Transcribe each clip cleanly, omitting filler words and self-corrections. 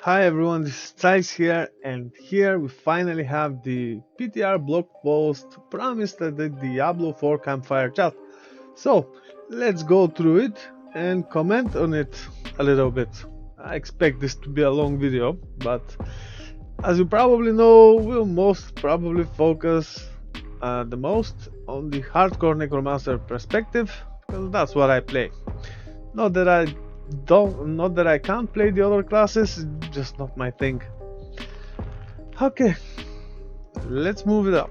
Hi everyone, this is Zeiss here, and here we finally have the PTR blog post promised at the Diablo 4 campfire chat. So let's go through it and comment on it a little bit. I expect this to be a long video, but as you probably know, we'll most probably focus the most on the hardcore necromancer perspective, because that's what I play. Not that I not that I can't play the other classes, just not my thing. Okay, let's move it up.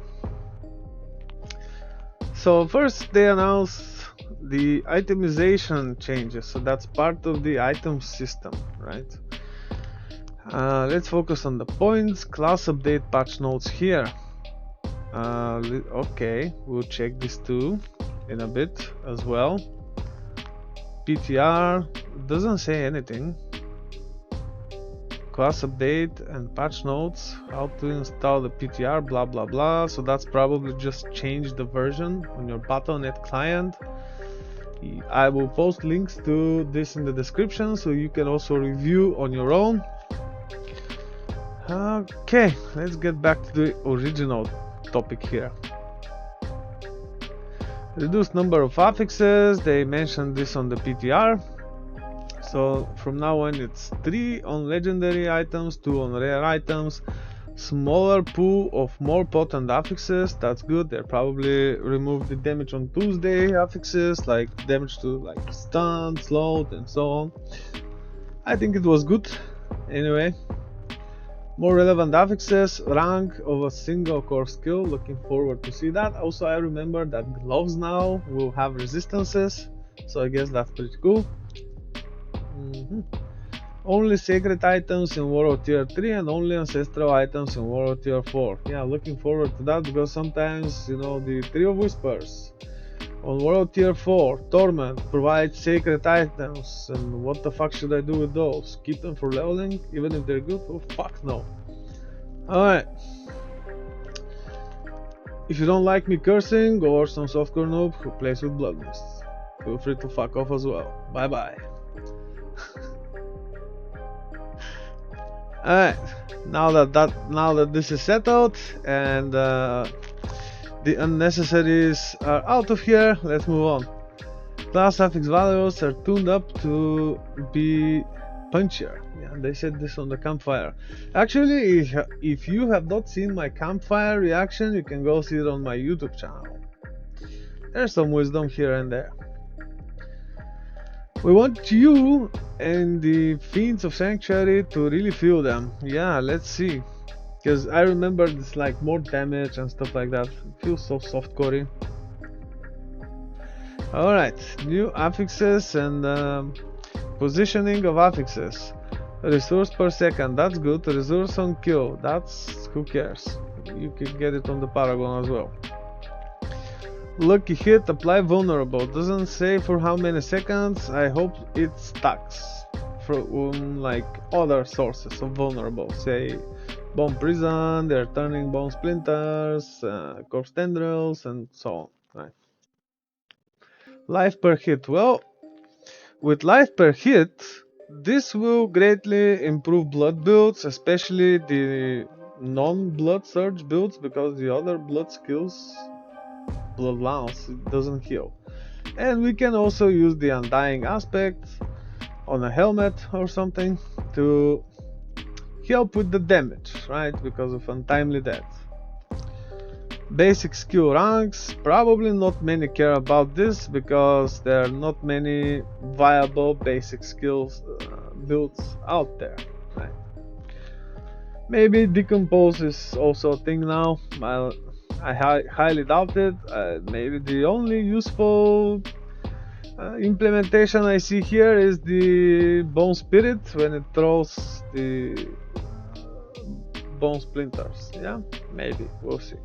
So first they announced the itemization changes, so that's part of the item system, right? Let's focus on the points, class update, patch notes here. Okay, we'll check this too in a bit as well. PTR doesn't say anything. Class update and patch notes, how to install the PTR, blah blah blah. So that's probably just change the version on your Battle.net client. I will post links to this in the description so you can also review on your own. Okay, let's get back to the original topic here. Reduced number of affixes, they mentioned this on the PTR. So from now on it's 3 on legendary items, 2 on rare items, smaller pool of more potent affixes, that's good. They probably removed the damage on Tuesday affixes, like damage to like stun, slowed and so on. I think it was good. Anyway, more relevant affixes, rank of a single core skill, looking forward to see that. Also I remember that gloves now will have resistances, so I guess that's pretty cool. Only sacred items in World Tier 3 and only ancestral items in World Tier 4. Yeah, looking forward to that, because sometimes, you know, the Tree of Whispers on World Tier 4, Torment, provides sacred items, and what the fuck should I do with those? Keep them for leveling, even if they're good? Oh fuck no. Alright. If you don't like me cursing, or some softcore noob who plays with blood mists, feel free to fuck off as well. Bye bye. Alright, now that this is settled and the unnecessaries are out of here, let's move on. Class affix values are tuned up to be punchier. Yeah, they said this on the campfire. Actually, if you have not seen my campfire reaction, you can go see it on my YouTube channel. There's some wisdom here and there. We want you and the Fiends of Sanctuary to really feel them. Yeah, let's see. Because I remember it's like more damage and stuff like that. It feels so softcore-y. Alright, new affixes and positioning of affixes. Resource per second, that's good. Resource on kill, that's who cares. You can get it on the Paragon as well. Lucky hit, apply vulnerable. Doesn't say for how many seconds. I hope it stacks from like other sources of vulnerable. Say bone prison, they're turning bone splinters, corpse tendrils, and so on. Right. Life per hit. Well, with life per hit, this will greatly improve blood builds, especially the non-blood surge builds, because the other blood skills, blood lance, it doesn't heal. And we can also use the undying aspect on a helmet or something to help with the damage, right, because of untimely death. Basic skill ranks, probably not many care about this because there are not many viable basic skills builds out there, right? Maybe decompose is also a thing now. I highly doubt it. Maybe the only useful implementation I see here is the bone spirit when it throws the bone splinters. Yeah, maybe we'll see.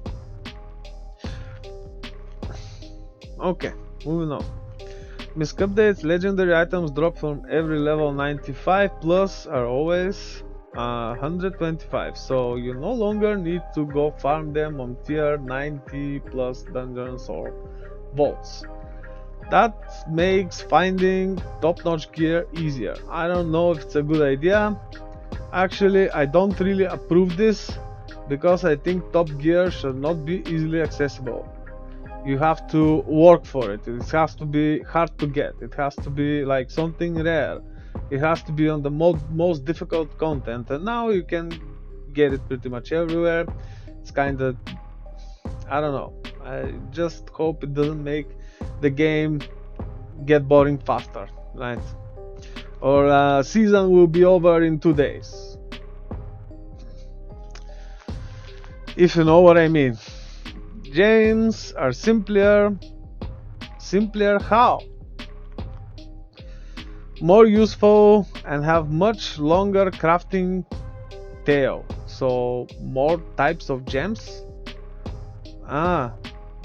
Okay, moving on. Misc updates, legendary items drop from every level 95 plus are always 125, so you no longer need to go farm them on tier 90 plus dungeons or vaults. That makes finding top-notch gear easier. I don't know if it's a good idea. Actually, I don't really approve this because I think Top Gear should not be easily accessible. You have to work for it. It has to be hard to get. It has to be like something rare. It has to be on the most difficult content. And now you can get it pretty much everywhere. It's kind of, I don't know. I just hope it doesn't make the game get boring faster, right? Or season will be over in 2 days. If you know what I mean. Games are simpler. Simpler how? More useful and have much longer crafting tail. So more types of gems. Ah,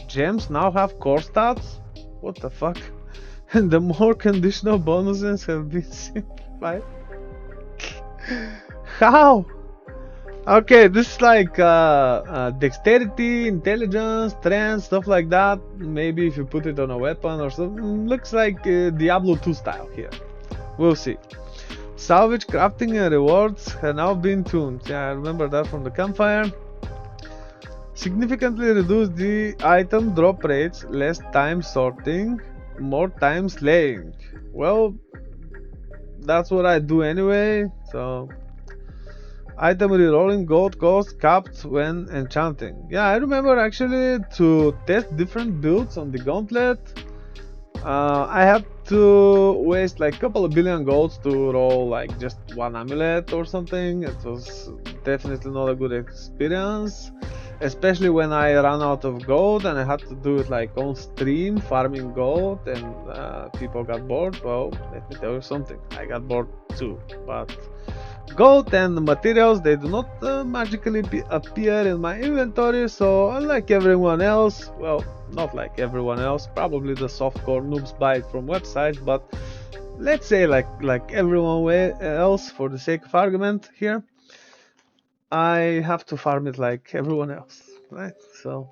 gems now have core stats? What the fuck? And the more conditional bonuses have been simplified. How? Okay, this is like dexterity, intelligence, strength, stuff like that. Maybe if you put it on a weapon or something, looks like Diablo 2 style here. We'll see. Salvage crafting and rewards have now been tuned. Yeah, I remember that from the campfire. Significantly reduce the item drop rates, less time sorting, more time slaying. Well, that's what I do anyway, so... Item rerolling gold cost capped when enchanting. Yeah, I remember actually to test different builds on the gauntlet. I had to waste like a couple of billion golds to roll like just one amulet or something. It was definitely not a good experience, especially when I ran out of gold and I had to do it like on stream farming gold and people got bored. Well, let me tell you something, I got bored too, but gold and materials, they do not magically appear in my inventory, so unlike everyone else, well, not like everyone else, probably the softcore noobs buy it from websites, but let's say like everyone else for the sake of argument here, I have to farm it like everyone else, right? So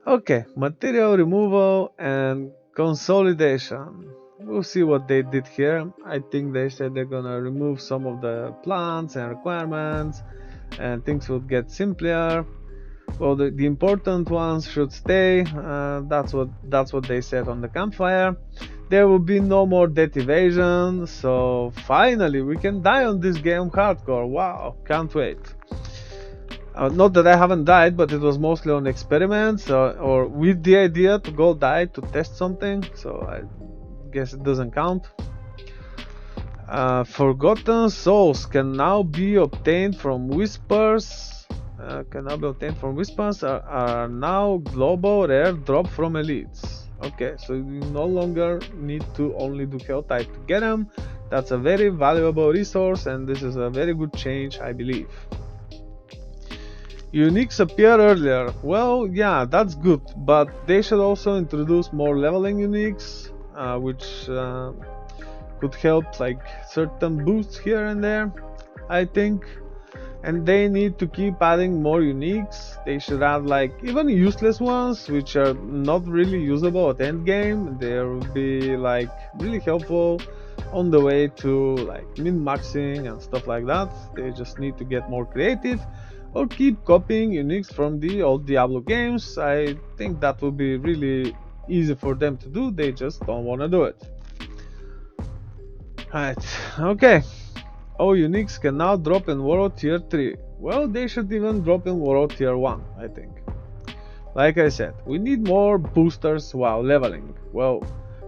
okay, material removal and consolidation. We'll see what they did here. I think they said they're gonna remove some of the plants and requirements and things will get simpler. Well, the important ones should stay. That's what they said on the campfire. There will be no more death evasion, so finally we can die on this game hardcore. Wow, can't wait. Not that I haven't died, but it was mostly on experiments or with the idea to go die to test something, so I guess it doesn't count. Forgotten souls can now be obtained from whispers. Are now global rare drop from elites. Okay, so you no longer need to only do hell type to get them. That's a very valuable resource, and this is a very good change, I believe. Uniques appear earlier. Well, yeah, that's good, but they should also introduce more leveling uniques, which could help like certain boosts here and there, I think. And they need to keep adding more uniques. They should add like even useless ones, which are not really usable at endgame. They will be like really helpful on the way to like min-maxing and stuff like that. They just need to get more creative or keep copying uniques from the old Diablo games. I think that will be really easy for them to do. They just don't want to do it. Alright, okay. All uniques can now drop in World Tier 3. Well, they should even drop in World Tier 1, I think. Like I said, we need more boosters while leveling. Well,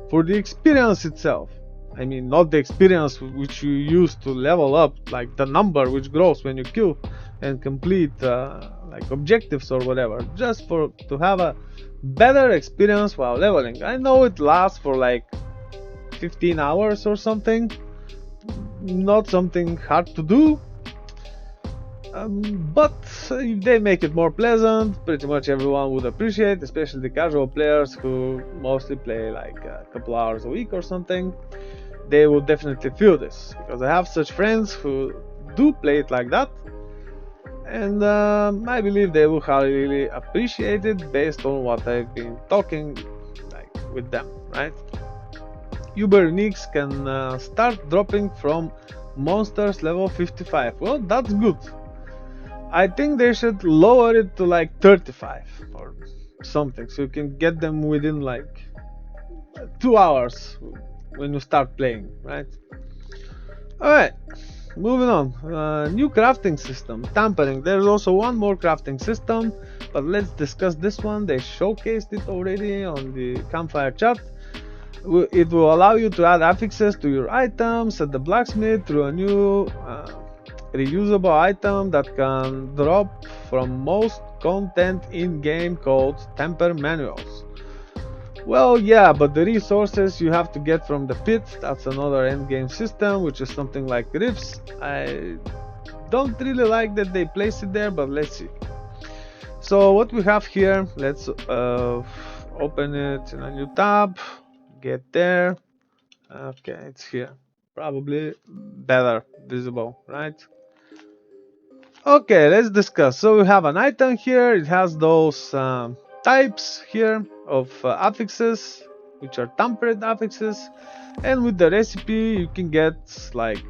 for the experience itself. I mean, not the experience which you use to level up, like the number which grows when you kill and complete like objectives or whatever, just to have a better experience while leveling. I know it lasts for like 15 hours or something, not something hard to do, but if they make it more pleasant, pretty much everyone would appreciate, especially the casual players who mostly play like a couple hours a week or something. They will definitely feel this, because I have such friends who do play it like that, and I believe they will highly appreciate it based on what I've been talking like with them, right? Uber uniques can start dropping from monsters level 55. Well, that's good. I think they should lower it to like 35 or something, so you can get them within like 2 hours when you start playing, right? Alright, moving on. New crafting system, tampering. There's also one more crafting system, but let's discuss this one. They showcased it already on the campfire chat. It will allow you to add affixes to your items at the blacksmith through a new reusable item that can drop from most content in game called temper manuals. Well, yeah, but the resources you have to get from the pit, that's another endgame system, which is something like rifts. I don't really like that they place it there, but let's see. So what we have here, let's open it in a new tab, get there. Okay, it's here. Probably better visible, right? Okay, let's discuss. So we have an item here. It has those types here of affixes, which are tempered affixes, and with the recipe you can get like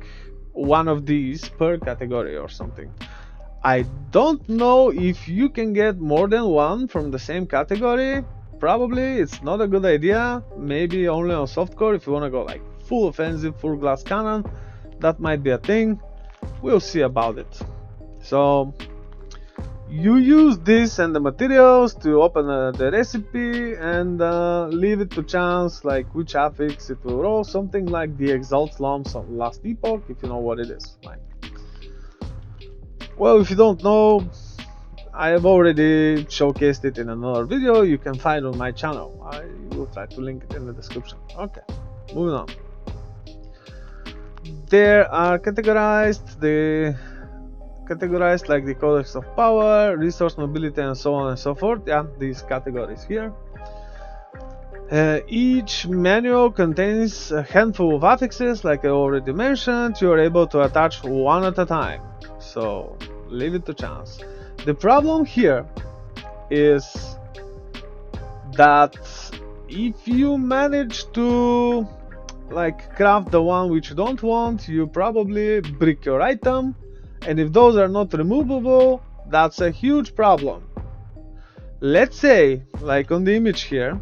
one of these per category or something. I don't know if you can get more than one from the same category. Probably it's not a good idea. Maybe only on softcore if you want to go like full offensive, full glass cannon. That might be a thing. We'll see about it. So you use this and the materials to open the recipe and leave it to chance like which affix it will roll, something like the Exalt Lumps of Last Epoch, if you know what it is. Like, well, if you don't know, I have already showcased it in another video you can find on my channel. I will try to link it in the description. Okay, moving on. There are categorized like the Codex of Power, Resource Mobility, and so on and so forth. Yeah, these categories here. Each manual contains a handful of affixes, like I already mentioned. You are able to attach one at a time, so leave it to chance. The problem here is that if you manage to like craft the one which you don't want, you probably brick your item. And if those are not removable, that's a huge problem. Let's say, like on the image here,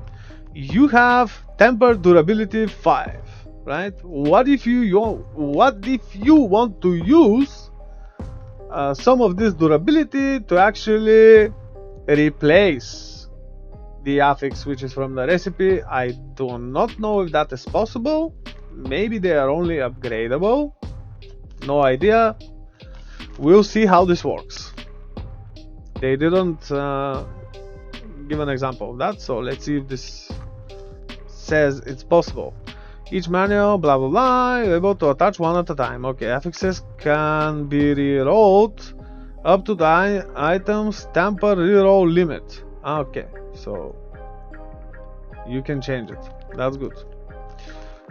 you have temper durability 5, right? What if you want to use some of this durability to actually replace the affix which is from the recipe? I do not know if that is possible. Maybe they are only upgradable. No idea. We'll see how this works. They didn't give an example of that, so let's see if this says it's possible. Each manual, blah blah blah, you're able to attach one at a time. Okay, affixes can be re-rolled up to the item's temper re-roll limit. Okay, so you can change it. That's good.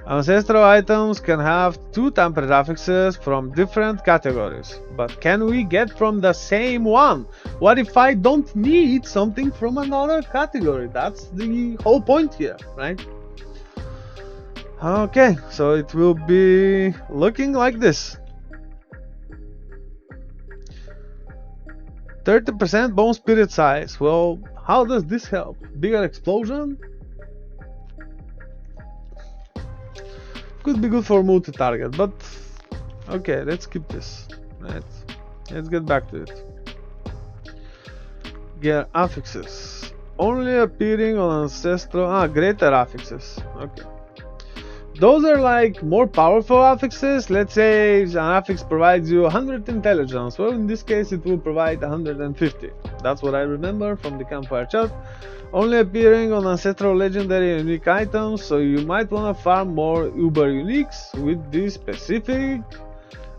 Ancestral items can have 2 tempered affixes from different categories, but can we get from the same one? What if I don't need something from another category? That's the whole point here, right? Okay, so it will be looking like this. 30% bone spirit size. Well, how does this help? Bigger explosion? Could be good for multi-target, but okay, let's skip this. Right, let's get back to it. Gear affixes only appearing on ancestral. Greater affixes. Okay, those are like more powerful affixes. Let's say an affix provides you 100 intelligence. Well, in this case, it will provide 150. That's what I remember from the campfire chat. Only appearing on ancestral, legendary, and unique items, so you might want to farm more uber uniques with this specific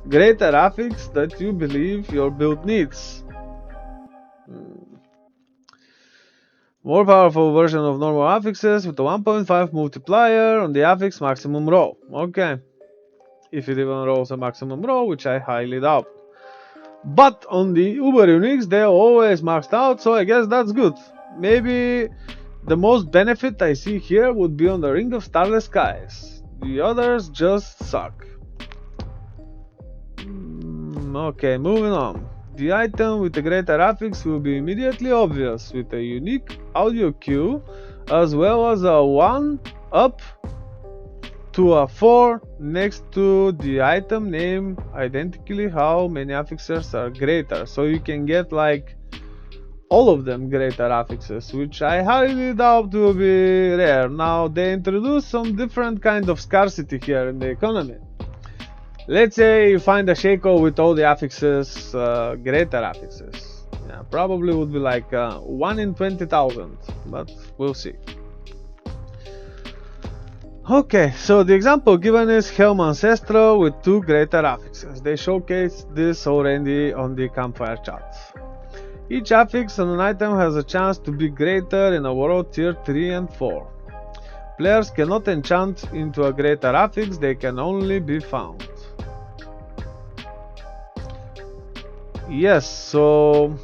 greater affix that you believe your build needs. More powerful version of normal affixes with a 1.5 multiplier on the affix maximum roll. Okay, if it even rolls a maximum roll, which I highly doubt. But on the uber uniques, they're always maxed out, so I guess that's good. Maybe the most benefit I see here would be on the Ring of Starless Skies. The others just suck. Okay, moving on. The item with the greater affix will be immediately obvious with a unique audio cue as well as a 1 up to a 4 next to the item name, identically how many affixes are greater, so you can get like all of them greater affixes, which I highly doubt will be rare. Now they introduce some different kind of scarcity here in the economy. Let's say you find a Shaco with all the affixes, greater affixes. Yeah, probably would be like 1 in 20,000, but we'll see. Okay, so the example given is Helm Ancestral with 2 greater affixes. They showcase this already on the campfire chat. Each affix on an item has a chance to be greater in a world tier 3 and 4. Players cannot enchant into a greater affix, they can only be found. Yes, so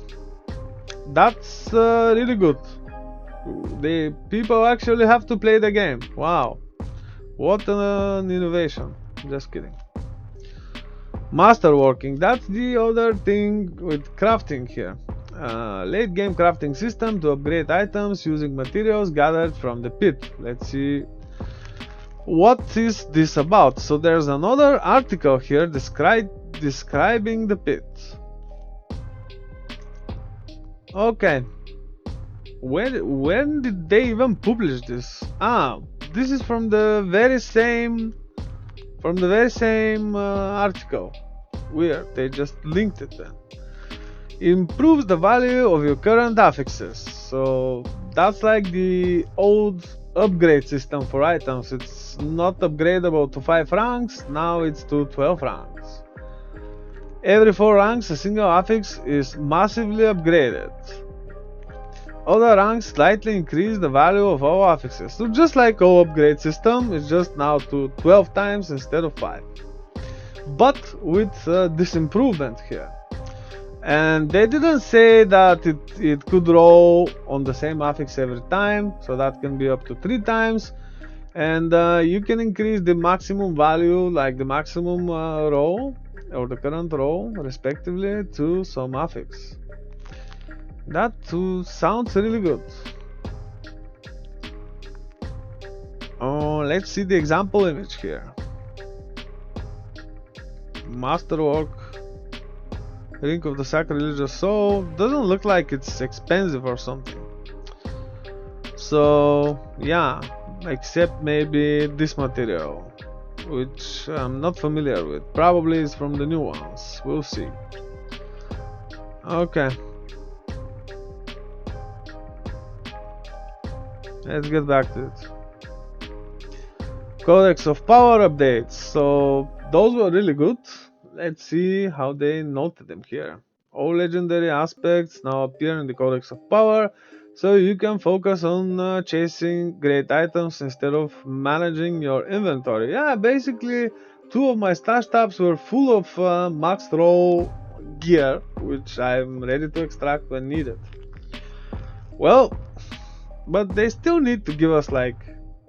that's really good. The people actually have to play the game. Wow, what an innovation. Just kidding. Masterworking, that's the other thing with crafting here. Late game crafting system to upgrade items using materials gathered from the pit. Let's see what is this about. So there's another article here describing the pit. Okay, when did they even publish this? This is from the very same article. Weird, they just linked it then. Improves the value of your current affixes. So that's like the old upgrade system for items. It's not upgradable to 5 ranks, now it's to 12 ranks. Every 4 ranks a single affix is massively upgraded. Other ranks slightly increase the value of all affixes. So just like all upgrade system, it's just now to 12 times instead of 5. But with this improvement here. And they didn't say that it could roll on the same affix every time, so that can be up to 3 times. And you can increase the maximum value, like the maximum roll or the current roll, respectively, to some affix. That too sounds really good. Let's see the example image here. Masterwork, Ring of the Sacrilegious Soul. Doesn't look like it's expensive or something. So yeah, except maybe this material, which I'm not familiar with. Probably is from the new ones. We'll see. Okay. Let's get back to it. Codex of Power updates. So those were really good. Let's see how they noted them here. All legendary aspects now appear in the Codex of Power, so you can focus on chasing great items instead of managing your inventory. Yeah, basically 2 of my stash tabs were full of maxed roll gear, which I'm ready to extract when needed. Well, but they still need to give us like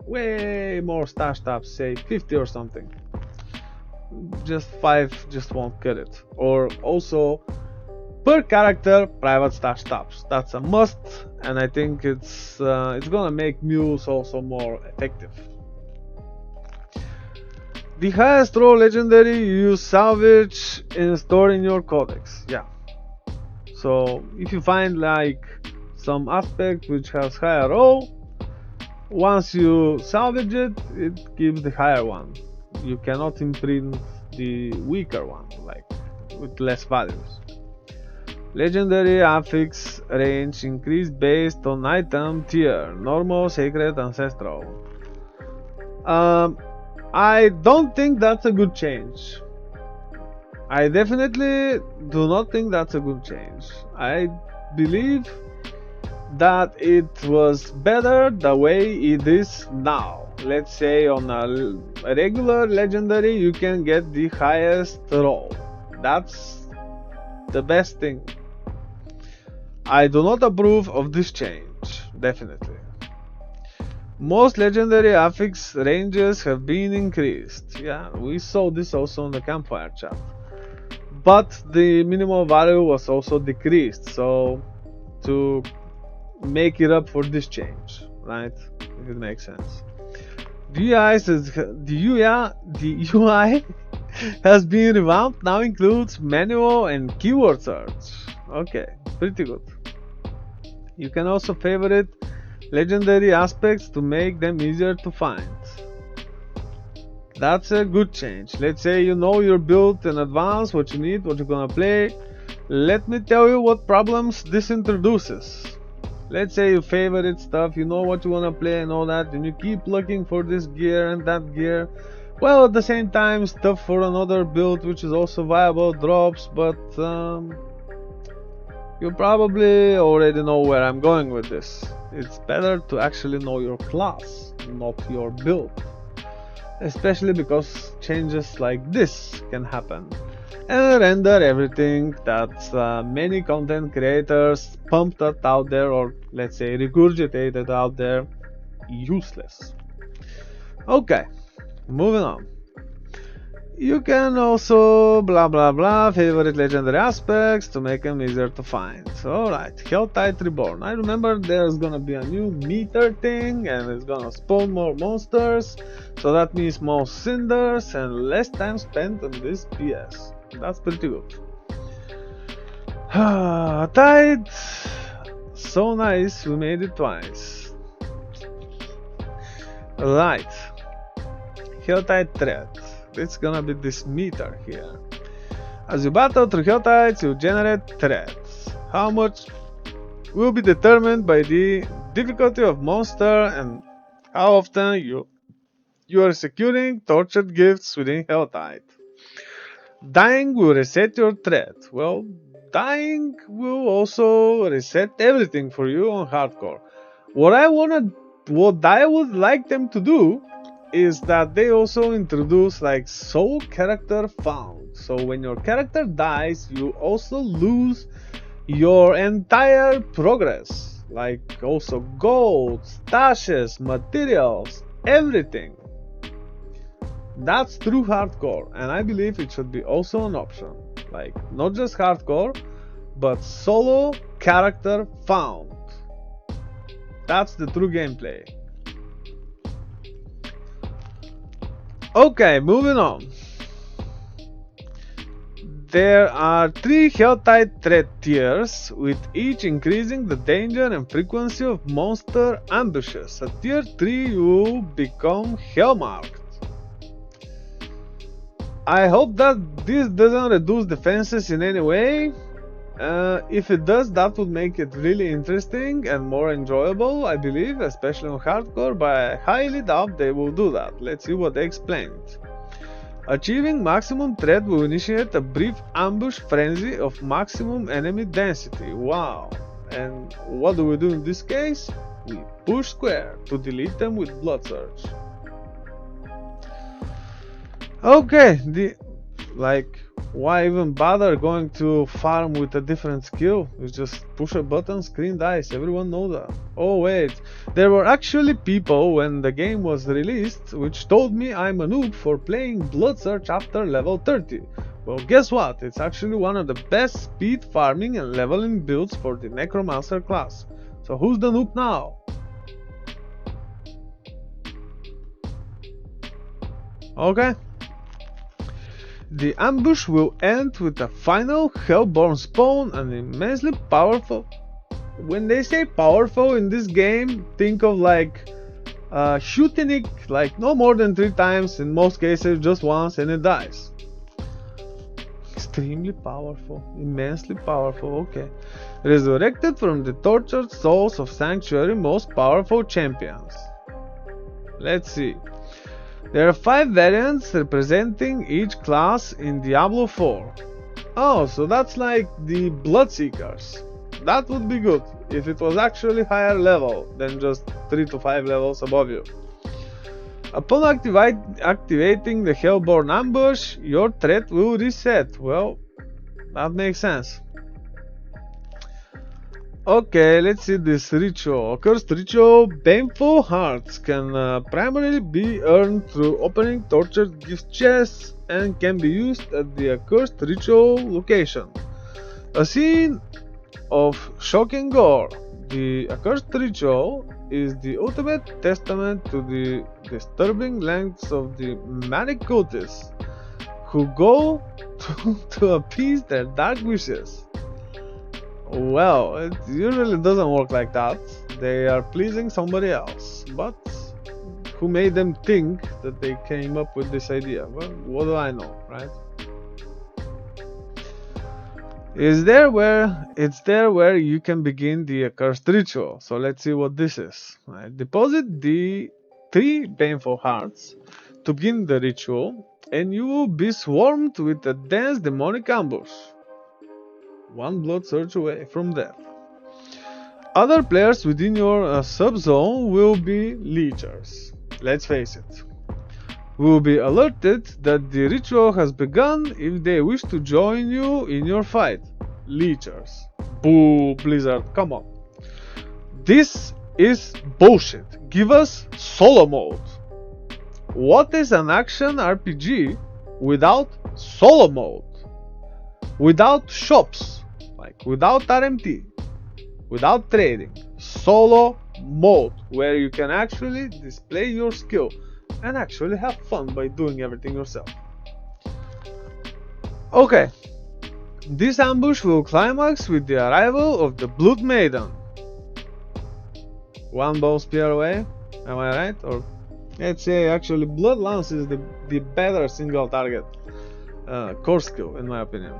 way more stash tabs, say 50 or something. Just 5 just won't cut it. Or also per character private stash tabs. That's a must, and I think it's gonna make mules also more effective. The highest roll legendary you salvage and store in your codex. Yeah. So if you find like some aspect which has higher roll, once you salvage it, it gives the higher one. You cannot imprint the weaker one, like with less values. Legendary affix range increase based on item tier, normal, sacred, ancestral. I don't think that's a good change. I definitely do not think that's a good change. I believe that it was better the way it is now. Let's say on a regular legendary you can get the highest roll. That's the best thing. I do not approve of this change, definitely. Most legendary affix ranges have been increased. Yeah, we saw this also in the campfire chat. but the minimal value was also decreased, so to make it up for this change, right? If it makes sense. The UI has been revamped, now includes manual and keyword search. Okay, pretty good. You can also favorite legendary aspects to make them easier to find. That's a good change. Let's say you know your build in advance, what you need, what you're gonna play. Let me tell you what problems this introduces. Let's say you favorite stuff, you know what you wanna play and all that, and you keep looking for this gear and that gear. Well, at the same time, stuff for another build which is also viable drops, but you probably already know where I'm going with this. It's better to actually know your class, not your build. Especially because changes like this can happen and render everything that many content creators pumped out there, or let's say regurgitated out there, useless. Okay, moving on. You can also blah blah blah favorite legendary aspects to make them easier to find. Alright, Helltide Reborn. I remember there's gonna be a new meter thing and it's gonna spawn more monsters, so that means more cinders and less time spent on this BS. That's pretty good. Tide, so nice, we made it twice. Right, Helltide Thread. It's gonna be this meter here. As you battle through Helltides, you generate threads. How much will be determined by the difficulty of monster and how often you are securing tortured gifts within Helltide. Dying will reset your thread. Well, dying will also reset everything for you on hardcore. What I would like them to do is that they also introduce like soul character found. So when your character dies, you also lose your entire progress, like also gold, stashes, materials, everything. That's true hardcore, and I believe it should be also an option, like not just hardcore, but solo character found. That's the true gameplay. Okay, moving on. There are 3 Helltide threat tiers, with each increasing the danger and frequency of monster ambushes. At tier 3 you will become Hellmarked. I hope that this doesn't reduce defenses in any way. If it does, that would make it really interesting and more enjoyable, I believe, especially on hardcore, but I highly doubt they will do that. Let's see what they explained. Achieving maximum threat will initiate a brief ambush frenzy of maximum enemy density. Wow. And what do we do in this case? We push square to delete them with blood surge. Okay, why even bother going to farm with a different skill? You just push a button, screen dies, everyone knows that. Oh wait, there were actually people when the game was released which told me I'm a noob for playing Blood Search after level 30. Well, guess what? It's actually one of the best speed farming and leveling builds for the Necromancer class. So who's the noob now? Okay. The ambush will end with a final Hellborn spawn, and immensely powerful. When they say powerful in this game, think of like shooting it like no more than 3 times, in most cases just once, and it dies. Extremely powerful, immensely powerful, okay. Resurrected from the tortured souls of Sanctuary, most powerful champions. Let's see. There are 5 variants representing each class in Diablo 4. Oh, so that's like the Bloodseekers. That would be good if it was actually higher level than just 3 to 5 levels above you. Upon activating the Hellborn ambush, your threat will reset. Well, that makes sense. Okay, let's see this ritual. Cursed ritual, Baneful Hearts can primarily be earned through opening tortured gift chests and can be used at the accursed ritual location. A scene of shocking gore. The accursed ritual is the ultimate testament to the disturbing lengths of the manic cultists who go to appease their dark wishes. Well, it usually doesn't work like that. They are pleasing somebody else, but who made them think that they came up with this idea? Well, what do I know, right? It's there where you can begin the accursed ritual. So let's see what this is. Right? Deposit the 3 baneful hearts to begin the ritual, and you will be swarmed with a dense demonic ambush. One blood surge away from death. Other players within your subzone will be leechers. Let's face it. Will be alerted that the ritual has begun if they wish to join you in your fight. Leechers. Boo, Blizzard, come on. This is bullshit. Give us solo mode. What is an action RPG without solo mode? Without shops, like without RMT, without trading. Solo mode, where you can actually display your skill and actually have fun by doing everything yourself. Okay, this ambush will climax with the arrival of the Blood Maiden. One bow spear away, am I right? Or let's say actually Blood Lance is the better single target core skill in my opinion.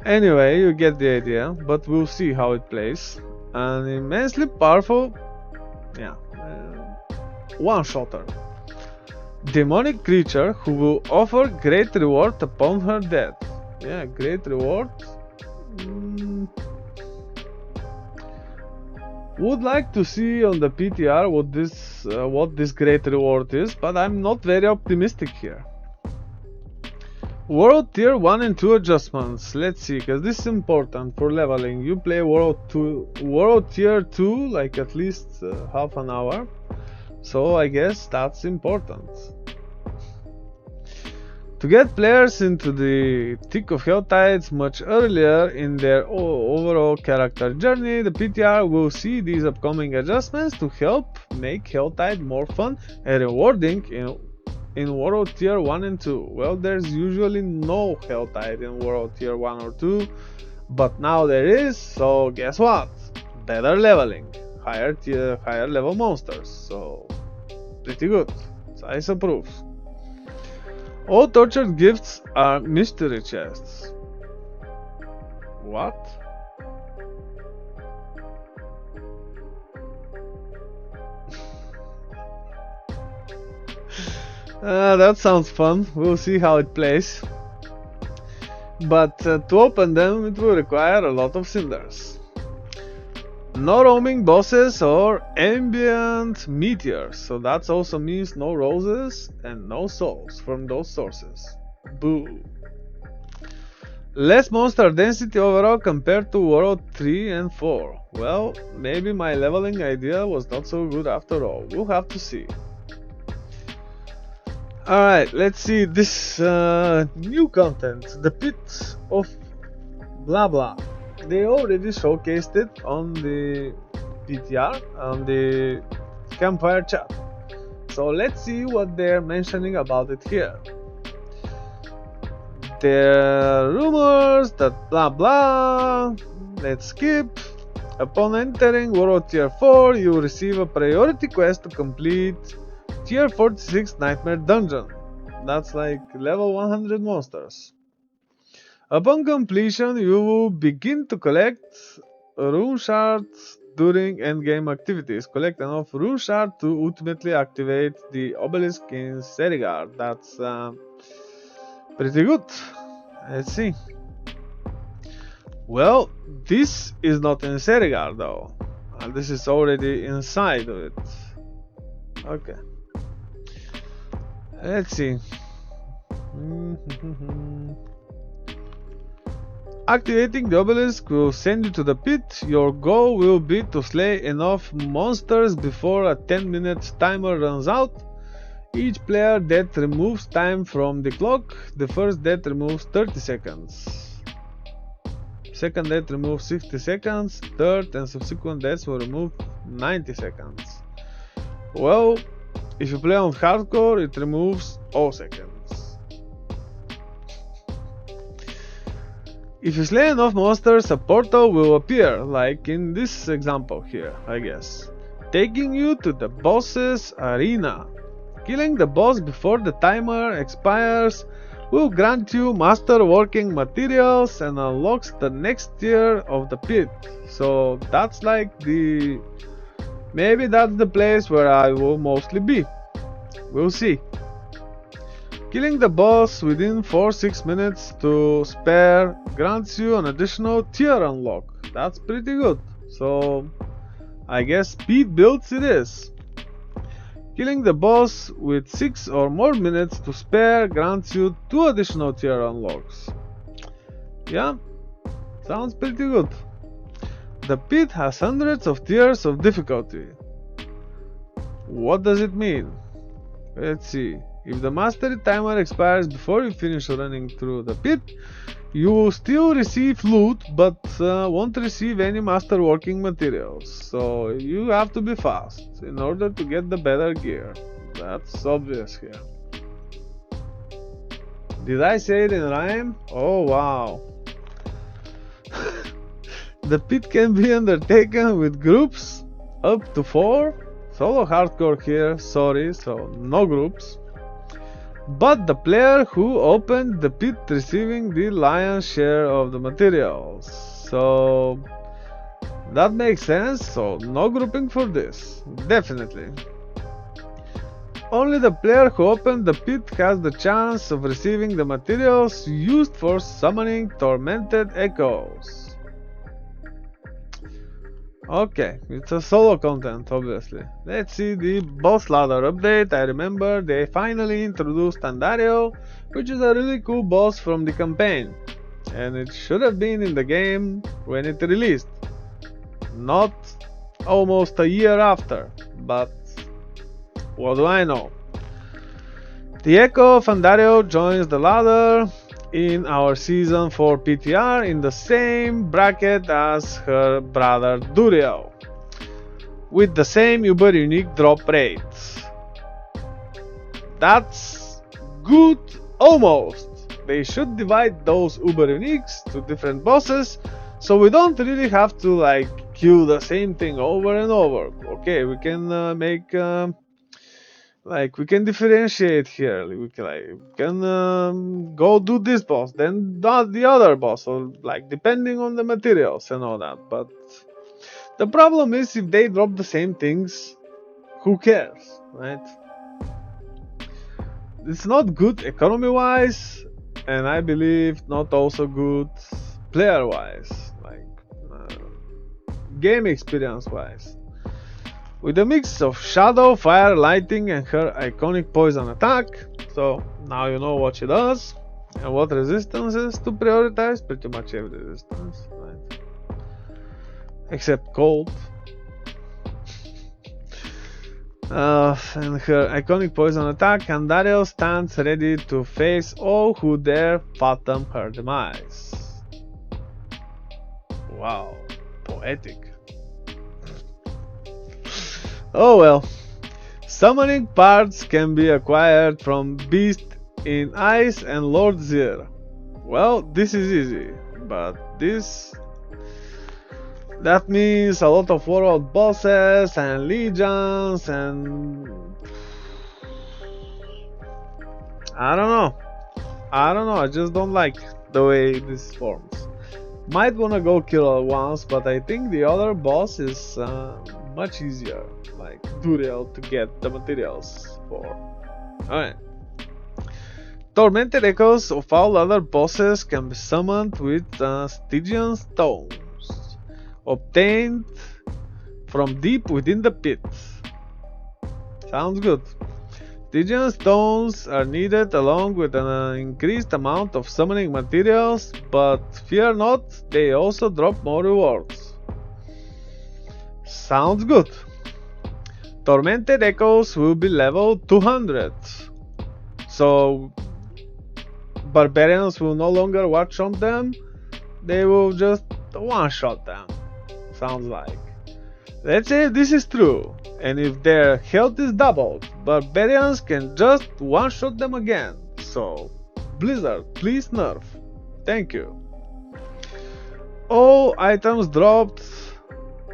Anyway, you get the idea, but we'll see how it plays. An immensely powerful, one-shotter. Demonic creature who will offer great reward upon her death. Yeah, great reward. Would like to see on the PTR what this great reward is, but I'm not very optimistic here. World Tier 1 and 2 adjustments. Let's see, because this is important for leveling. You play World Tier 2 like at least half an hour. So I guess that's important. To get players into the thick of Helltides much earlier in their overall character journey, the PTR will see these upcoming adjustments to help make Helltide more fun and rewarding in World Tier 1 and 2. Well, there's usually no Helltide in World Tier 1 or 2, but now there is, so guess what? Better leveling, higher level monsters, so pretty good. Zeiss approves. All tortured gifts are mystery chests. What? That sounds fun. We'll see how it plays. But to open them, it will require a lot of cinders. No roaming bosses or ambient meteors, so that also means no roses and no souls from those sources. Boo. Less monster density overall compared to World 3 and 4. Well, maybe my leveling idea was not so good after all. We'll have to see. Alright, let's see this new content. The Pit of Blah Blah. They already showcased it on the PTR, on the campfire chat. So let's see what they're mentioning about it here. There are rumors that blah blah. Let's skip. Upon entering World Tier 4, you receive a priority quest to complete Tier 46 Nightmare Dungeon. That's like level 100 monsters. Upon completion, you will begin to collect rune shards during endgame activities. Collect enough rune shards to ultimately activate the obelisk in Serigard. That's pretty good. Let's see. Well, this is not in Serigard though. This is already inside of it. Okay. Let's see. Activating the obelisk will send you to the pit. Your goal will be to slay enough monsters before a 10-minute timer runs out. Each player death removes time from the clock. The first death removes 30 seconds. Second death removes 60 seconds. Third and subsequent deaths will remove 90 seconds. Well, if you play on hardcore, it removes all seconds. If you slay enough monsters, a portal will appear, like in this example here, I guess, taking you to the boss's arena. Killing the boss before the timer expires will grant you master working materials and unlocks the next tier of the pit. So that's like maybe that's the place where I will mostly be. We'll see. Killing the boss within 4-6 minutes to spare grants you an additional tier unlock. That's pretty good. So I guess speed builds it is. Killing the boss with 6 or more minutes to spare grants you 2 additional tier unlocks. Yeah, sounds pretty good. The pit has hundreds of tiers of difficulty. What does it mean? Let's see. If the mastery timer expires before you finish running through the pit, you will still receive loot, but won't receive any master working materials. So you have to be fast in order to get the better gear. That's obvious here. Did I say it in rhyme? Oh wow. The pit can be undertaken with groups up to 4. Solo hardcore here, sorry, so no groups. But the player who opened the pit receiving the lion's share of the materials. So that makes sense, so no grouping for this, definitely. Only the player who opened the pit has the chance of receiving the materials used for summoning tormented echoes. Okay, it's a solo content, obviously. Let's see the boss ladder update. I remember they finally introduced Andario, which is a really cool boss from the campaign. And it should have been in the game when it released. Not almost a year after, but what do I know? The Echo of Andario joins the ladder in our Season 4 PTR in the same bracket as her brother Duriel, with the same uber unique drop rates. That's good almost. They should divide those uber uniques to different bosses, so we don't really have to like kill the same thing over and over. Okay, we can make we can differentiate here. We can go do this boss, then the other boss, or like depending on the materials and all that. But the problem is if they drop the same things, who cares, right? It's not good economy wise, and I believe not also good player wise, game experience wise. With a mix of shadow, fire, lighting and her iconic poison attack. So now you know what she does and what resistances to prioritize. Pretty much every resistance, right? Except cold. And her iconic poison attack, Andario stands ready to face all who dare fathom her demise. Wow, poetic. Oh well. Summoning parts can be acquired from Beast in Ice and Lord Zir. Well, this is easy, but that means a lot of world bosses and legions and I don't know, I just don't like the way this forms. Might wanna go kill it once, but I think the other boss is much easier, like Duriel, to get the materials for. Alright. Tormented echoes of all other bosses can be summoned with Stygian stones, obtained from deep within the pit. Sounds good. Stygian stones are needed along with an increased amount of summoning materials, but fear not, they also drop more rewards. Sounds good. Tormented Echoes will be level 200. So barbarians will no longer watch on them, they will just one-shot them. Sounds like. Let's say this is true, and if their health is doubled, barbarians can just one-shot them again. So, Blizzard, please nerf. Thank you. All items dropped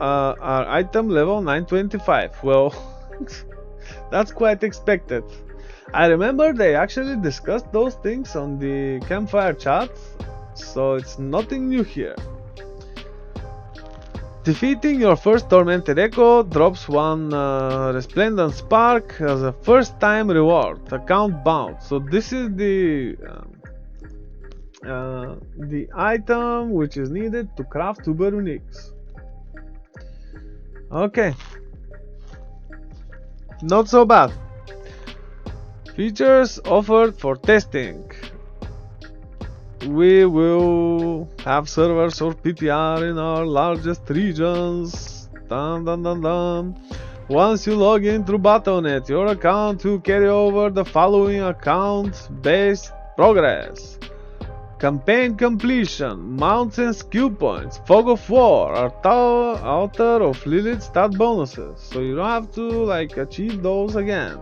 are item level 925. Well, that's quite expected. I remember they actually discussed those things on the campfire chat, so it's nothing new here. Defeating your first Tormented Echo drops one Resplendent Spark as a first time reward, account bound. So this is the item which is needed to craft Uber Uniques. Okay, not so bad. Features offered for testing. We will have servers for PTR in our largest regions. Dun, dun, dun, dun. Once you log in through Battle.net, your account will carry over the following account-based progress. Campaign completion, mounts and skill points, Fog of War, Altar of Lilith stat bonuses. So you don't have to achieve those again.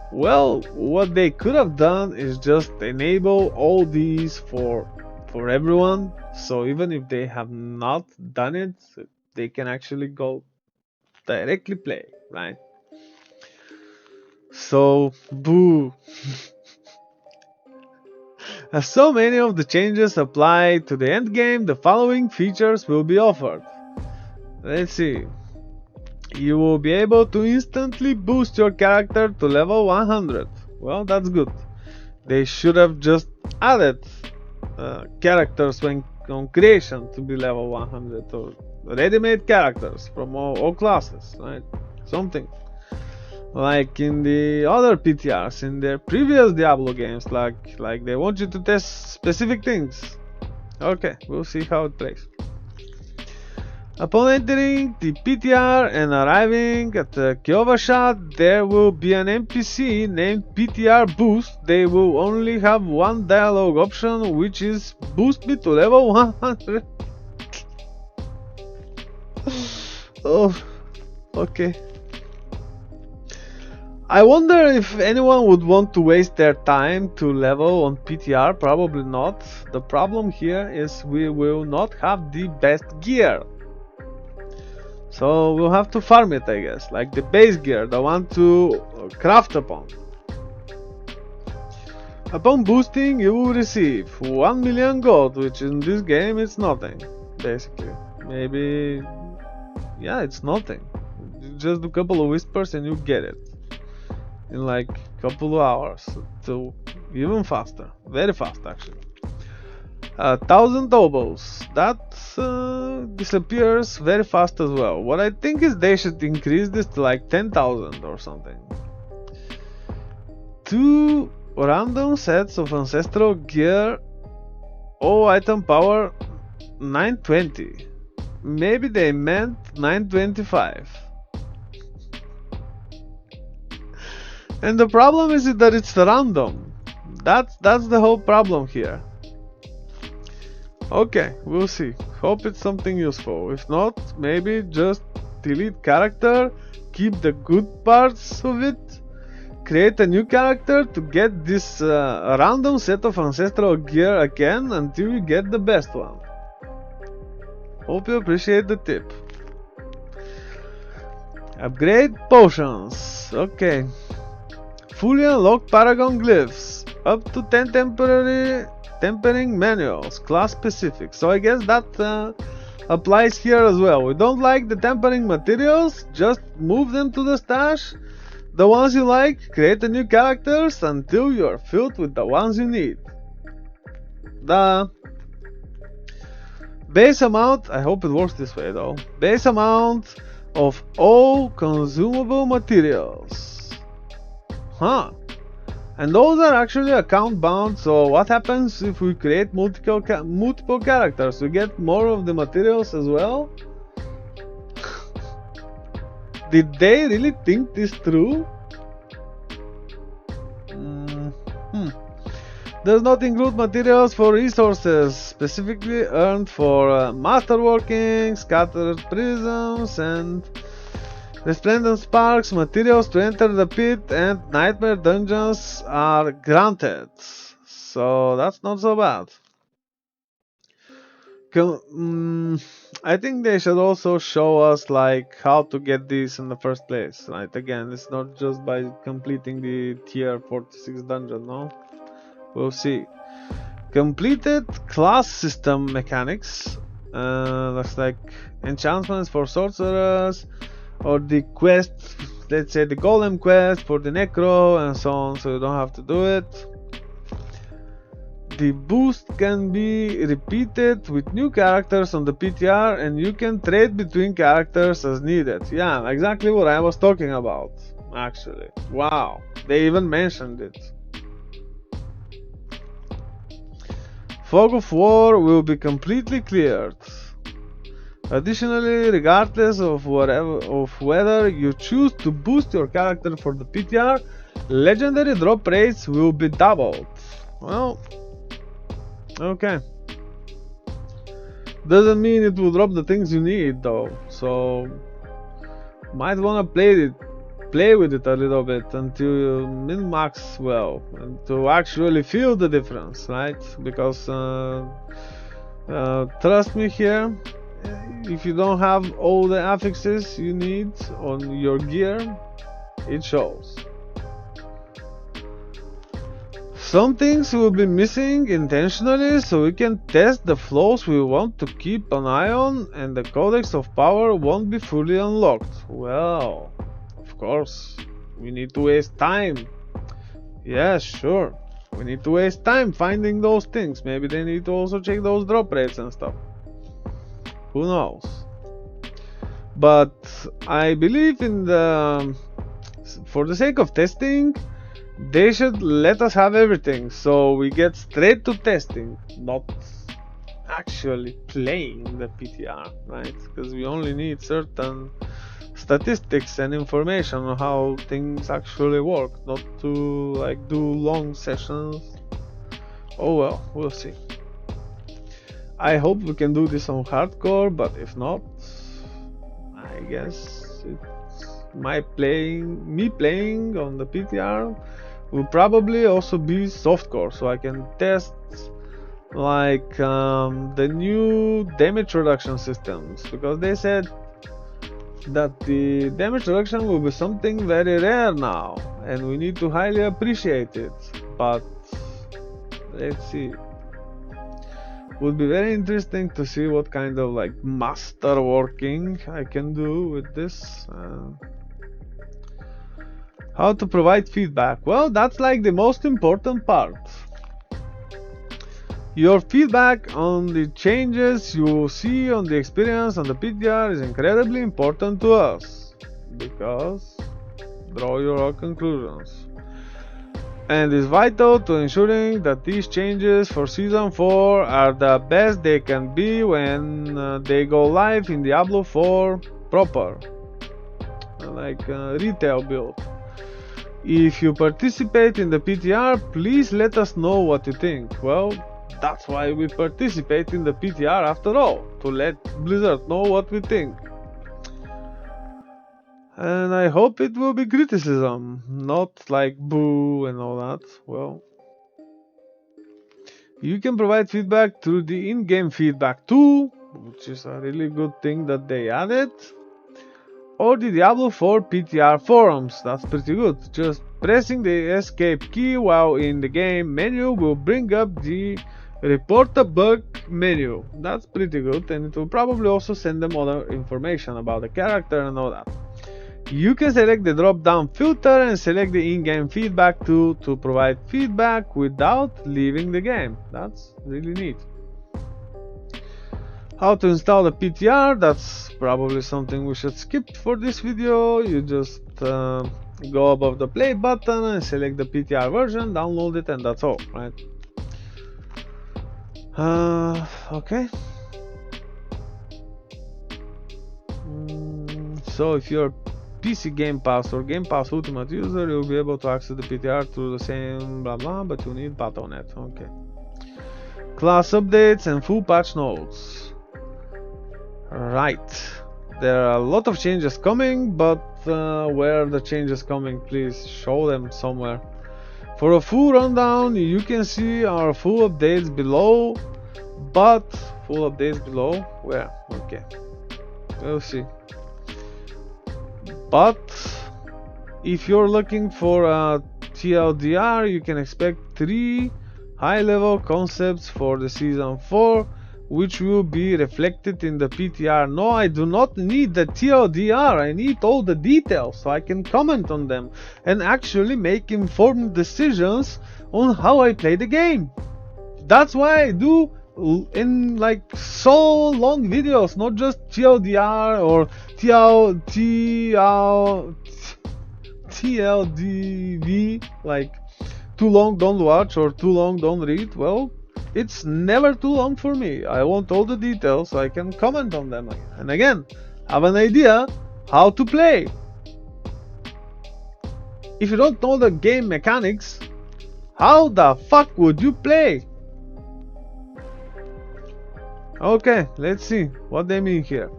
Well, what they could have done is just enable all these for everyone, so even if they have not done it, they can actually go directly play, right? So, boo. As so many of the changes apply to the endgame, the following features will be offered. Let's see. You will be able to instantly boost your character to level 100. Well, that's good. They should have just added characters on creation to be level 100, or ready-made characters from all classes, right? Something like in the other PTRs in their previous Diablo games, like they want you to test specific things. Okay, we'll see how it plays. Upon entering the PTR and arriving at the Kyovashat, there will be an NPC named PTR Boost. They will only have one dialogue option, which is boost me to level 100. Oh, okay. I wonder if anyone would want to waste their time to level on PTR. Probably not. The problem here is we will not have the best gear. So we'll have to farm it, I guess, like the base gear, the one to craft upon. Upon boosting, you will receive 1 million gold, which in this game is nothing, basically. Maybe, yeah, it's nothing. Just a couple of whispers and you get it. In like a couple of hours, so even faster, very fast actually. 1,000 oboes, that disappears very fast as well. What I think is they should increase this to like 10,000 or something. 2 random sets of ancestral gear, all item power 920. Maybe they meant 925. And the problem is that it's random. That's the whole problem here. Okay, we'll see. Hope it's something useful. If not, maybe just delete character, keep the good parts of it, create a new character to get this random set of ancestral gear again until you get the best one. Hope you appreciate the tip. Upgrade potions. Okay. Fully unlock Paragon glyphs. Up to 10 tempering manuals, class specific. So I guess that applies here as well. We don't like the tempering materials, just move them to the stash. The ones you like, create the new characters until you are filled with the ones you need. The base amount, I hope it works this way though. Base amount of all consumable materials. Huh. And those are actually account bound, so what happens if we create multiple characters? We get more of the materials as well? Did they really think this through? Hmm. Does not include materials for resources specifically earned for masterworking, scattered prisms, and resplendent sparks. Materials to enter the pit and nightmare dungeons are granted. So that's not so bad. I think they should also show us like how to get these in the first place, right? Again, it's not just by completing the tier 46 dungeon, no? We'll see. Completed class system mechanics. Looks like enchantments for sorcerers, or the quest, let's say the golem quest for the necro, and so on, so you don't have to do it. The boost can be repeated with new characters on the PTR, and you can trade between characters as needed. Yeah, exactly what I was talking about, actually. Wow, they even mentioned it. Fog of War will be completely cleared. Additionally, regardless of whether you choose to boost your character for the PTR, legendary drop rates will be doubled. Well, okay. Doesn't mean it will drop the things you need though, so might wanna play with it a little bit until you min-max well, and to actually feel the difference, right? Because trust me here, if you don't have all the affixes you need on your gear, it shows. Some things will be missing intentionally, so we can test the flaws we want to keep an eye on, and the Codex of Power won't be fully unlocked. Well, of course, we need to waste time. Yeah, sure. We need to waste time finding those things. Maybe they need to also check those drop rates and stuff. Who knows? But I believe for the sake of testing, they should let us have everything, so we get straight to testing, not actually playing the PTR, right? Because we only need certain statistics and information on how things actually work, not to like do long sessions. Oh well, we'll see. I hope we can do this on hardcore, but if not, I guess it's me playing on the PTR will probably also be softcore, so I can test like the new damage reduction systems, because they said that the damage reduction will be something very rare now, and we need to highly appreciate it. But let's see. Would be very interesting to see what kind of like master working I can do with this. How to provide feedback? Well, that's like the most important part. Your feedback on the changes you see on the experience on the PTR is incredibly important to us, because draw your own conclusions, and is vital to ensuring that these changes for Season 4 are the best they can be when they go live in Diablo 4 proper, like retail build. If you participate in the PTR, please let us know what you think. Well, that's why we participate in the PTR after all, to let Blizzard know what we think. And I hope it will be criticism, not like boo and all that. Well, you can provide feedback through the in-game feedback too, which is a really good thing that they added. Or the Diablo 4 PTR forums, that's pretty good. Just pressing the escape key while in the game menu will bring up the report a bug menu. That's pretty good, and it will probably also send them other information about the character and all that. You can select the drop down filter and select the in-game feedback tool to provide feedback without leaving the game. That's really neat. How to install the PTR, that's probably something we should skip for this video. You just Go above the play button and select the PTR version, download it, and that's all, right? Okay. So if you're PC Game Pass or Game Pass Ultimate user, you'll be able to access the PTR through the same blah blah, but you need Battle.net. Okay. Class updates and full patch notes. Right. There are a lot of changes coming, but where are the changes coming? Please show them somewhere. For a full rundown, you can see our full updates below, but full updates below where? Okay, we'll see. But if you're looking for a TLDR, you can expect 3 high-level concepts for the season 4, which will be reflected in the PTR. No, I do not need the TLDR, I need all the details so I can comment on them and actually make informed decisions on how I play the game. That's why I do in like so long videos, not just TLDR or TLDV, like too long don't watch or too long don't read. Well, it's never too long for me. I want all the details so I can comment on them and again have an idea how to play. If you don't know the game mechanics, how the fuck would you play? Okay, let's see what they mean here.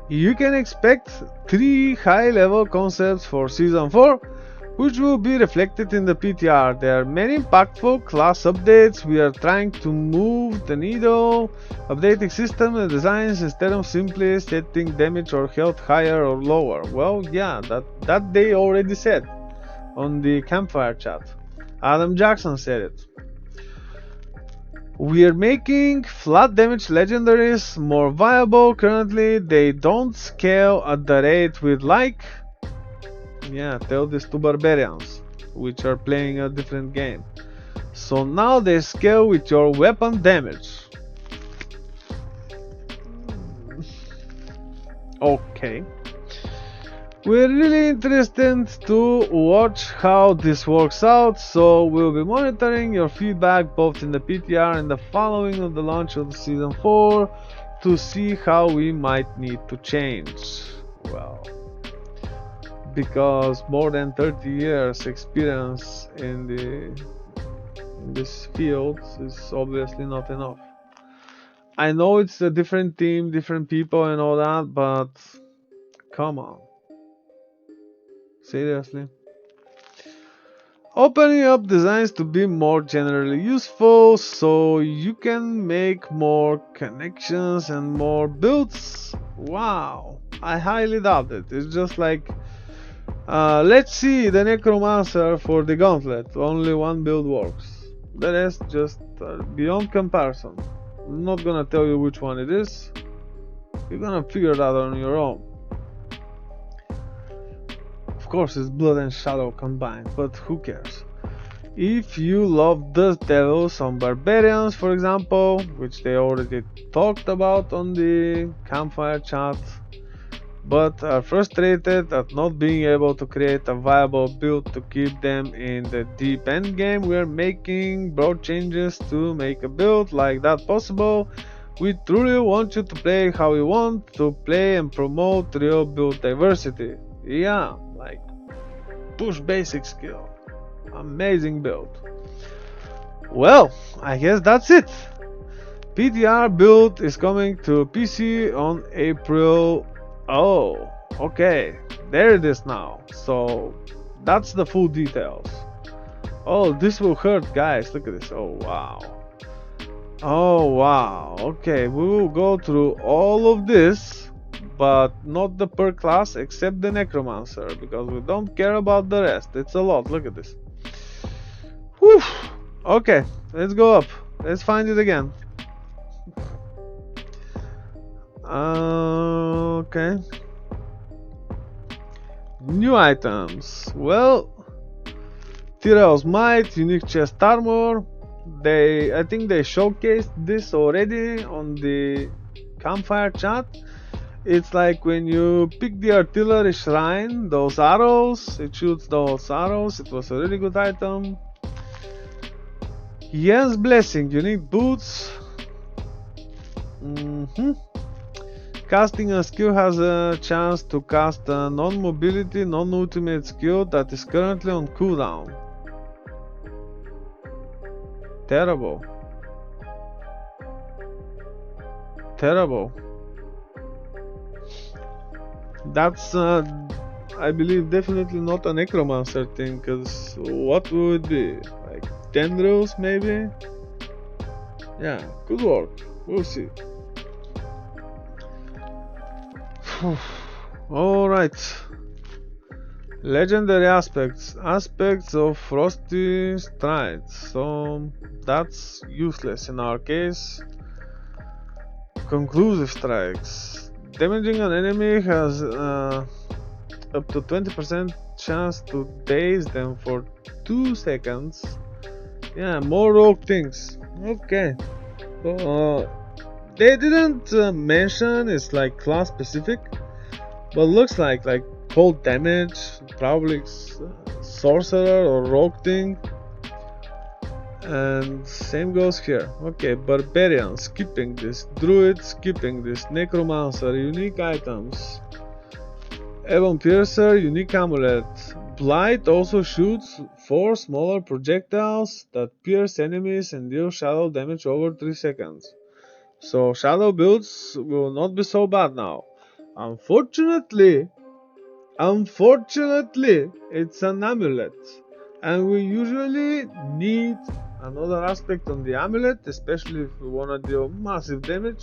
You can expect 3 high-level concepts for Season 4, which will be reflected in the PTR. There are many impactful class updates. We are trying to move the needle, updating system and designs instead of simply setting damage or health higher or lower. Well, yeah, that they already said on the campfire chat. Adam Jackson said it. We are making flat damage legendaries more viable. Currently, they don't scale at the rate we'd like. Yeah, tell this to barbarians, which are playing a different game. So now they scale with your weapon damage. Okay. We're really interested to watch how this works out, so we'll be monitoring your feedback both in the PTR and the following of the launch of the Season 4 to see how we might need to change. Well, because more than 30 years experience in this field is obviously not enough. I know it's a different team, different people and all that, but come on. Seriously? Opening up designs to be more generally useful so you can make more connections and more builds. Wow, I highly doubt it. It's just like let's see the Necromancer for the Gauntlet. Only one build works. The rest just beyond comparison. I'm not gonna tell you which one it is. You're gonna figure it out on your own. Of course, it's Blood and Shadow combined, but who cares? If you love Dust Devils on Barbarians, for example, which they already talked about on the campfire chat, but are frustrated at not being able to create a viable build to keep them in the deep end game, we are making broad changes to make a build like that possible. We truly want you to play how you want to play and promote real build diversity. Yeah, like push basic skill. Amazing build. Well, I guess that's it. PTR build is coming to PC on April. Oh, okay. There it is now. So that's the full details. Oh, this will hurt, guys. Look at this. Oh, wow. Oh, wow. Okay, we will go through all of this, but not the per class except the Necromancer, because we don't care about the rest. It's a lot. Look at this. Whew. Okay, let's go up. Let's find it again. Okay. New items. Well, Tyrell's Might, unique chest armor. I think they showcased this already on the campfire chat. It's like when you pick the artillery shrine, those arrows, it shoots those arrows. It was a really good item. Yes, blessing, you need boots. Casting a skill has a chance to cast a non-mobility, non-ultimate skill that is currently on cooldown. Terrible. Terrible. That's, I believe, definitely not a necromancer thing, because what would it be? Like 10 rules, maybe? Yeah, good work. We'll see. Alright. Legendary aspects. Aspects of Frosty Strides. So that's useless in our case. Conclusive strikes. Damaging an enemy has up to 20% chance to daze them for 2 seconds. Yeah, more rogue things. Okay. They didn't mention it's like class specific, but looks like cold damage, probably sorcerer or rogue thing. And same goes here. Okay, barbarian skipping this, druid skipping this, necromancer unique items, Ebon Piercer unique amulet. Blight also shoots 4 smaller projectiles that pierce enemies and deal shadow damage over 3 seconds. So shadow builds will not be so bad now. Unfortunately, it's an amulet, and we usually need another aspect on the amulet, especially if we want to deal massive damage,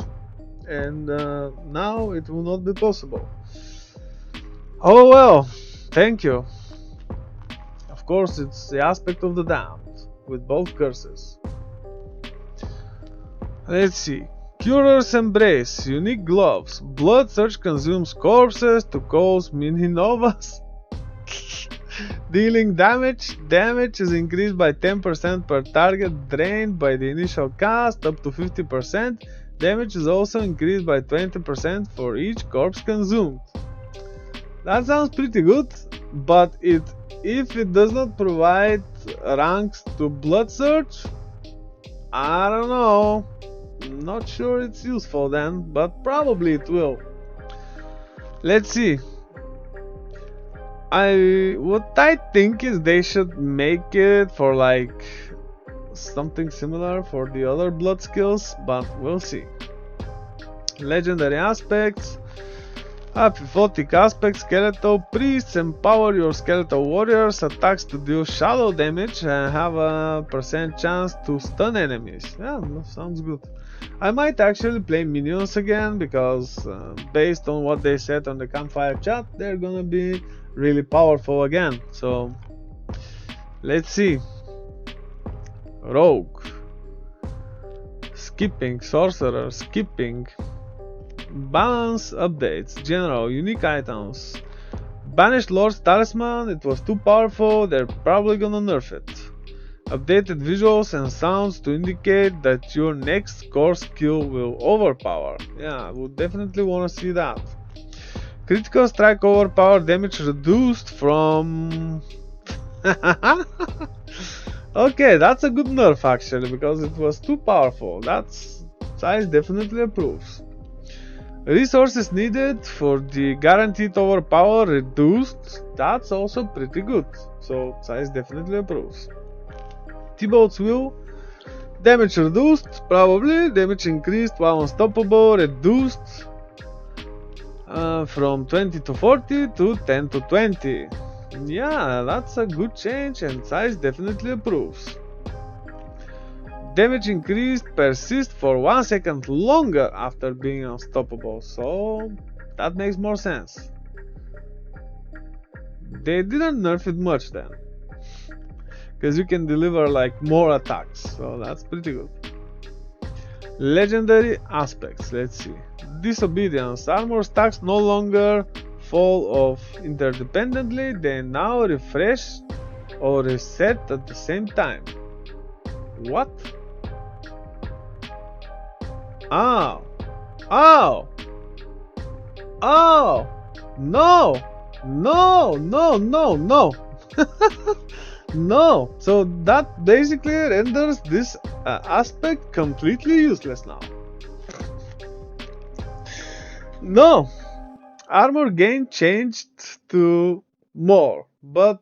and now it will not be possible. Oh well, thank you. Of course, it's the aspect of the damned, with both curses. Let's see. Curer's Embrace, unique gloves. Blood Surge consumes corpses to cause mini novas. Dealing damage. Damage is increased by 10% per target drained by the initial cast, up to 50%. Damage is also increased by 20% for each corpse consumed. That sounds pretty good, but if it does not provide ranks to Blood Surge, I don't know. Not sure it's useful then, but probably it will. Let's see. What I think is they should make it for like something similar for the other blood skills, but we'll see. Legendary aspects. Apophotic aspect. Skeletal priests empower your skeletal warriors attacks to deal shadow damage and have a % chance to stun enemies. Yeah, sounds good. I might actually play minions again because based on what they said on the campfire chat, they're gonna be really powerful again. So let's see. Rogue, skipping, sorcerer, skipping, balance updates, general, unique items. Banished Lord's Talisman, it was too powerful, they're probably gonna nerf it. Updated visuals and sounds to indicate that your next core skill will overpower. Yeah, I would definitely want to see that. Critical strike overpower damage reduced from... Okay, that's a good nerf actually, because it was too powerful. That's... Zeiss definitely approves. Resources needed for the guaranteed overpower reduced. That's also pretty good. So Zeiss definitely approves. T-Bolt's will. Damage reduced, probably. Damage increased while unstoppable, reduced from 20 to 40 to 10 to 20. Yeah, that's a good change and Zeiss definitely approves. Damage increased persists for 1 second longer after being unstoppable, so that makes more sense. They didn't nerf it much then, because you can deliver like more attacks, so that's pretty good. Legendary aspects, let's see. Disobedience. Armor stacks no longer fall off interdependently, they now refresh or reset at the same time. What? Oh! Oh! No! No! No! No! No! No! So that basically renders this aspect completely useless now. No! Armor gain changed to more, but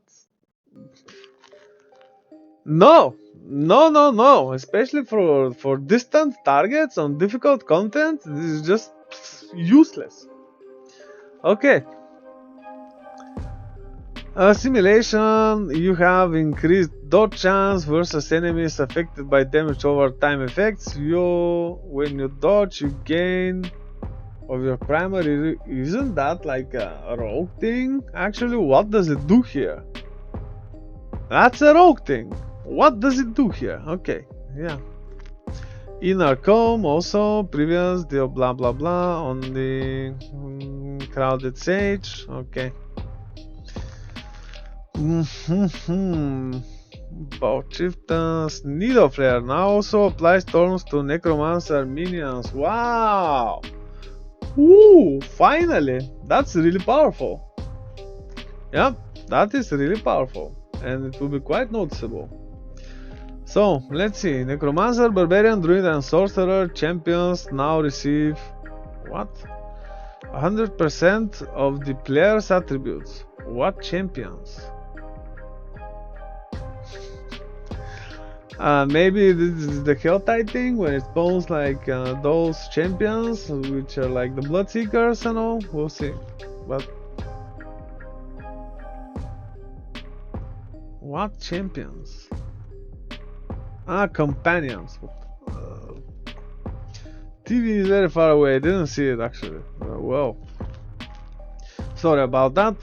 no! No, no, no! Especially for distant targets on difficult content, this is just useless. Okay. Simulation, you have increased dodge chance versus enemies affected by damage over time effects. When you dodge, you gain of your primary. Isn't that like a rogue thing? Actually, what does it do here? That's a rogue thing. What does it do here? Okay, yeah. Inner comb also previous the blah blah blah on the crowded sage. Okay. Bow chieftains needle flare now also applies storms to necromancer minions. Wow! Ooh, finally! That's really powerful. Yeah, that is really powerful, and it will be quite noticeable. So, let's see. Necromancer, Barbarian, Druid, and Sorcerer champions now receive what? 100% of the player's attributes. What champions? Maybe this is the Helltide thing when it spawns like those champions, which are like the Bloodseekers and all. We'll see. But what champions? Companions. TV is very far away. I didn't see it actually. Well, sorry about that.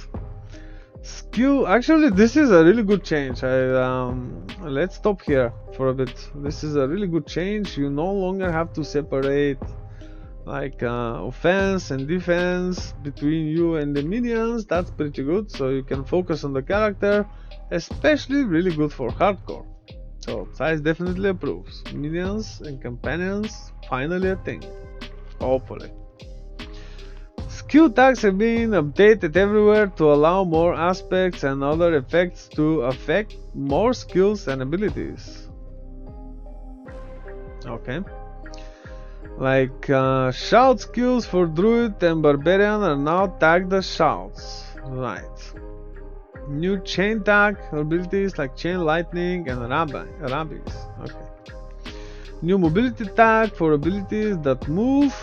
Skill. Actually, this is a really good change. Let's stop here for a bit. This is a really good change. You no longer have to separate like offense and defense between you and the minions. That's pretty good. So you can focus on the character, especially really good for hardcore. So Zeiss definitely approves. Minions and companions finally a thing. Hopefully. Skill tags have been updated everywhere to allow more aspects and other effects to affect more skills and abilities. Okay. Like shout skills for Druid and Barbarian are now tagged as shouts. Right. New chain tag abilities like chain lightning and rabbis. Okay. New mobility tag for abilities that move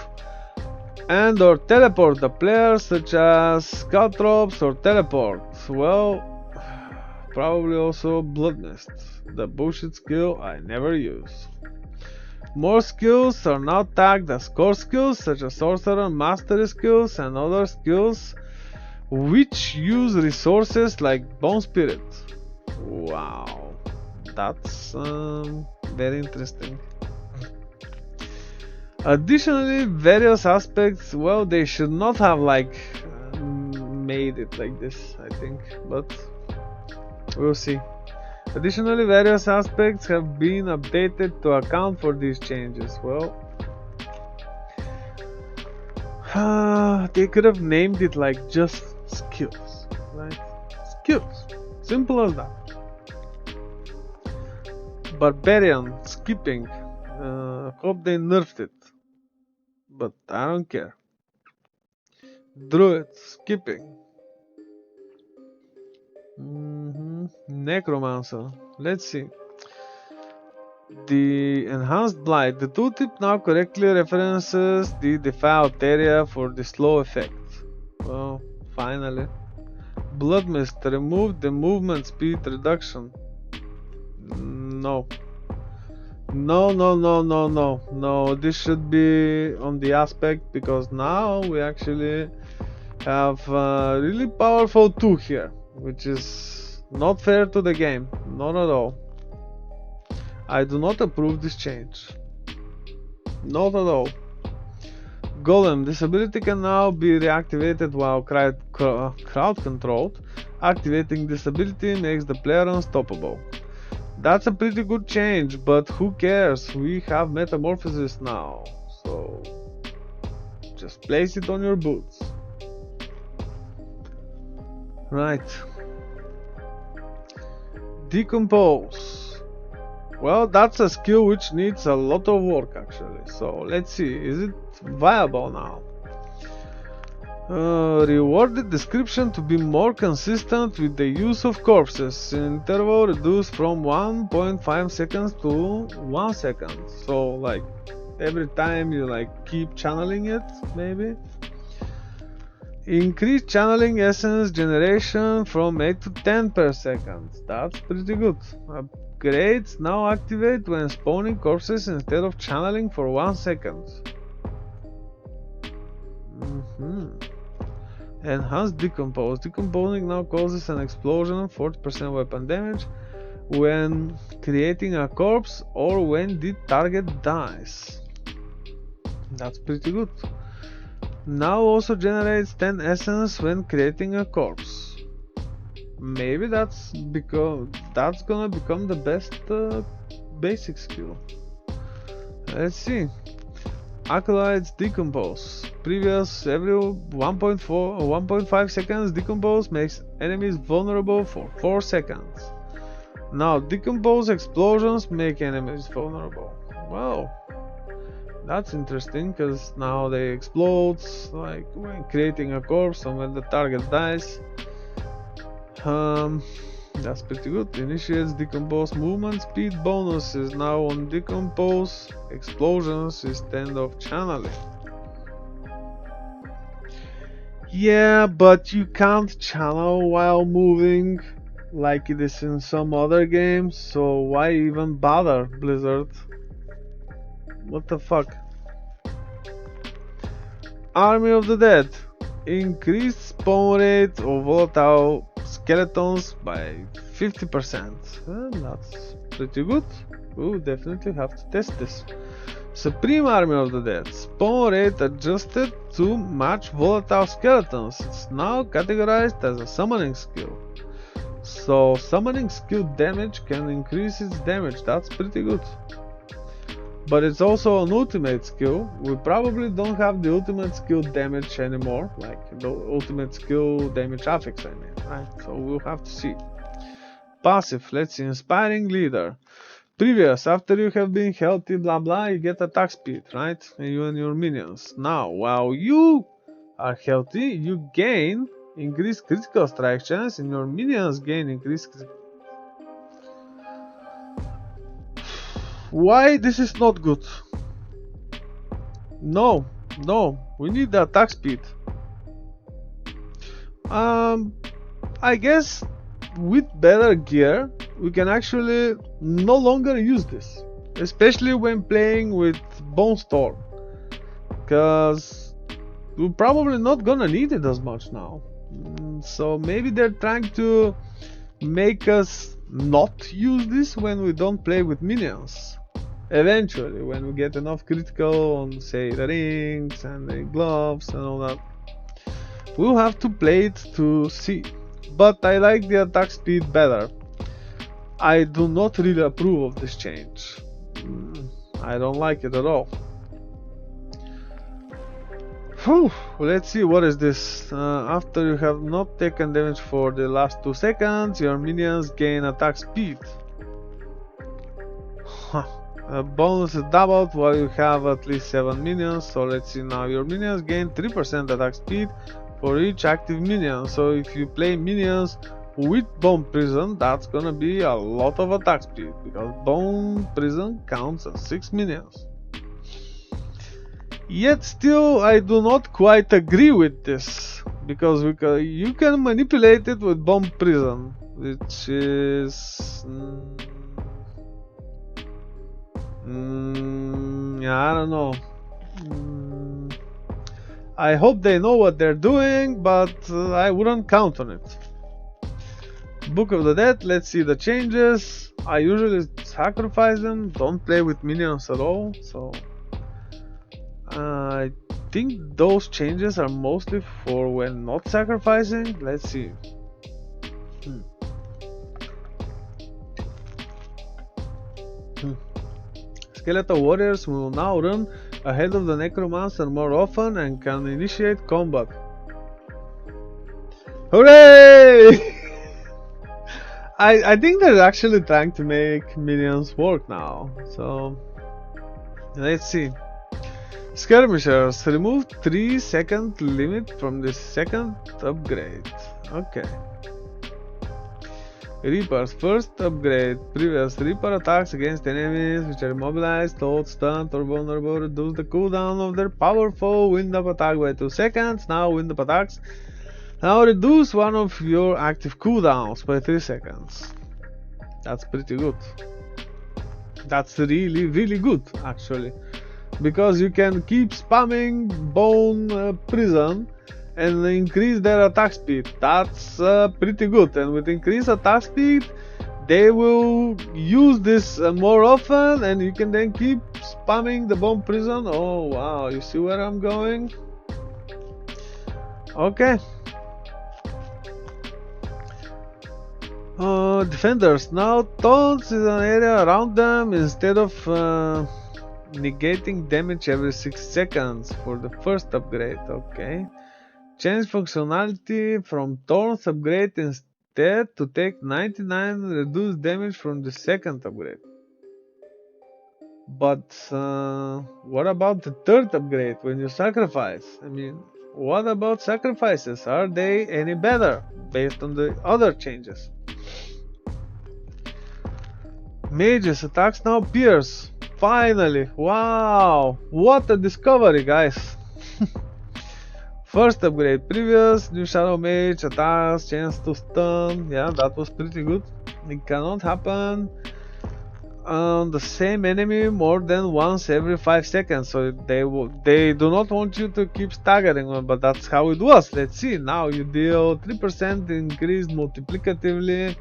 and or teleport the player, such as scout drops or teleport. Well, probably also blood mist, the bullshit skill I never use. More skills are now tagged as core skills, such as sorcerer mastery skills and other skills which use resources like bone spirit. Wow, that's very interesting. Additionally, various aspects, well, they should not have like made it like this, I think, but we'll see. Additionally, various aspects have been updated to account for these changes. Well, they could have named it like just skills, right? Skills, simple as that. Barbarian, skipping, hope they nerfed it, but I don't care. Druid, skipping. Necromancer, let's see. The enhanced blight. The tooltip now correctly references the defiled area for the slow effect. Well, finally. Blood mist removed the movement speed reduction. No. No. This should be on the aspect because now we actually have a really powerful tool here, which is not fair to the game. Not at all. I do not approve this change. Not at all. Golem. This ability can now be reactivated while crowd controlled. Activating this ability makes the player unstoppable. That's a pretty good change, but who cares? We have metamorphosis now. So just place it on your boots. Right. Decompose. Well, that's a skill which needs a lot of work actually. So let's see, is it viable now? Rewarded description to be more consistent with the use of corpses. Interval reduced from 1.5 seconds to 1 second. So like every time you like keep channeling it, maybe. Increase channeling essence generation from 8 to 10 per second. That's pretty good. Upgrades now activate when spawning corpses instead of channeling for 1 second. Enhanced decompose. Decomposing now causes an explosion, 40% weapon damage when creating a corpse or when the target dies. That's pretty good. Now also generates 10 essence when creating a corpse. Maybe that's gonna become the best basic skill. Let's see. Acolytes decompose. Previous every 1.4 or 1.5 seconds decompose makes enemies vulnerable for 4 seconds. Now decompose explosions make enemies vulnerable. Wow. That's interesting because now they explode like when creating a corpse and when the target dies. That's pretty good. Initiates decompose movement speed bonus is now on decompose explosions instead of channeling. Yeah, but you can't channel while moving like it is in some other games, so why even bother, Blizzard? What the fuck? Army of the Dead. Increased spawn rate of volatile skeletons by 50%. That's pretty good. We'll definitely have to test this. Supreme Army of the Dead. Spawn rate adjusted to match volatile skeletons. It's now categorized as a summoning skill. So summoning skill damage can increase its damage. That's pretty good. But it's also an ultimate skill. We probably don't have the ultimate skill damage anymore, like the ultimate skill damage affix, I mean, right? So we'll have to see. Passive, let's see, inspiring leader. Previous, after you have been healthy, blah blah, you get attack speed, right? And you and your minions. Now, while you are healthy, you gain increased critical strike chance, and your minions gain increased critical. Why this is not good? No, we need the attack speed. I guess with better gear we can actually no longer use this, especially when playing with Bone Storm, because we're probably not gonna need it as much now. So maybe they're trying to make us not use this when we don't play with minions. Eventually, when we get enough critical on, say, the rings and the gloves and all that, we'll have to play it to see. But I like the attack speed better. I do not really approve of this change. I don't like it at all. Whew, let's see, what is this? After you have not taken damage for the last 2 seconds, your minions gain attack speed. Bonus is doubled while you have at least 7 minions. So let's see, now your minions gain 3% attack speed for each active minion. So if you play minions with Bone Prison, that's gonna be a lot of attack speed, because Bone Prison counts as 6 minions. Yet still, I do not quite agree with this, because you can manipulate it with Bone Prison, which is... I don't know. I hope they know what they're doing, but I wouldn't count on it. Book of the Dead, let's see the changes. I usually sacrifice them, don't play with minions at all, so I think those changes are mostly for when not sacrificing. Let's see. Skeletal warriors will now run ahead of the necromancer more often and can initiate combat. Hooray! I think they're actually trying to make minions work now. So let's see. Skirmishers, remove 3-second limit from the second upgrade. Okay. Reapers, first upgrade. Previous Reaper attacks against enemies which are immobilized, slowed, stunned, or vulnerable. Reduce the cooldown of their powerful wind-up attack by 2 seconds. Now wind-up attacks. Now reduce one of your active cooldowns by 3 seconds. That's pretty good. That's really good actually. Because you can keep spamming Bone Prison and increase their attack speed. That's pretty good, and with increased attack speed they will use this more often, and you can then keep spamming the Bone Prison. Oh wow, you see where I'm going? Okay. Defenders, now taunts is an area around them instead of negating damage every 6 seconds for the first upgrade. Okay. Change functionality from Thorns upgrade instead to take 99 reduced damage from the second upgrade. But what about the third upgrade when you sacrifice? I mean, what about sacrifices? Are they any better based on the other changes? Mages attacks now pierce. Finally! Wow! What a discovery, guys! First upgrade, previous, new Shadow Mage, attacks, chance to stun. Yeah, that was pretty good. It cannot happen on the same enemy more than once every 5 seconds. So they do not want you to keep staggering, but that's how it was. Let's see. Now you deal 3% increased multiplicatively.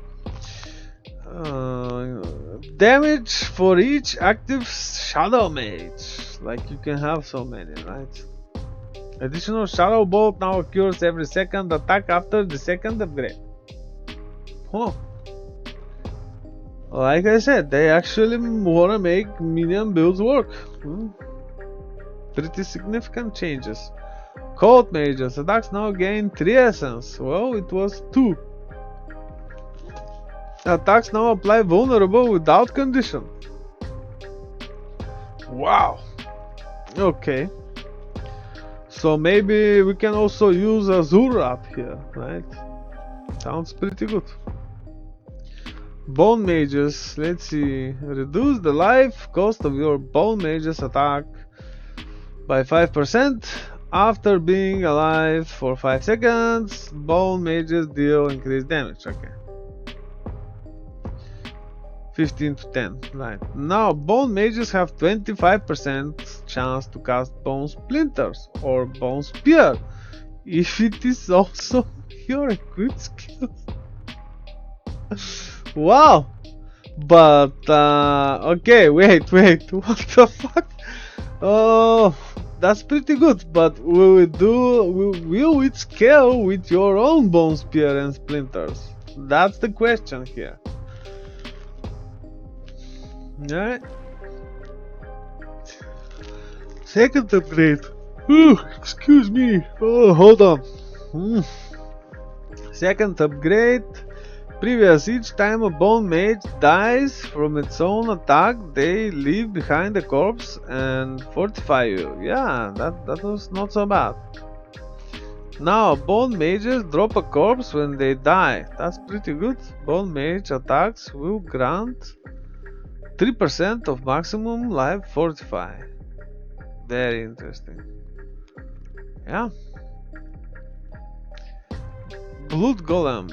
Damage for each active Shadow Mage. Like you can have so many, right? Additional Shadow Bolt now occurs every second attack after the second upgrade. Huh. Like I said, they actually wanna make minion builds work. Pretty significant changes. Cult Mages, attacks now gain 3 essence. Well, it was 2. Attacks now apply vulnerable without condition. Wow. Okay. So maybe we can also use Azure up here, right? Sounds pretty good. Bone Mages, let's see. Reduce the life cost of your Bone Mages attack by 5% after being alive for 5 seconds. Bone Mages deal increased damage. Okay. 15 to 10, right. Now Bone Mages have 25% chance to cast Bone Splinters or Bone Spear if it is also your equipped skill. Wow. But okay, wait, what the fuck? Oh, that's pretty good, but will it scale with your own Bone Spear and Splinters? That's the question here. Alright. Second upgrade. Excuse me. Oh, hold on. Second upgrade. Previous, each time a Bone Mage dies from its own attack, they leave behind a corpse and fortify you. Yeah, that was not so bad. Now, Bone Mages drop a corpse when they die. That's pretty good. Bone Mage attacks will grant 3% of maximum life fortify. Very interesting. Yeah. Blood Golem.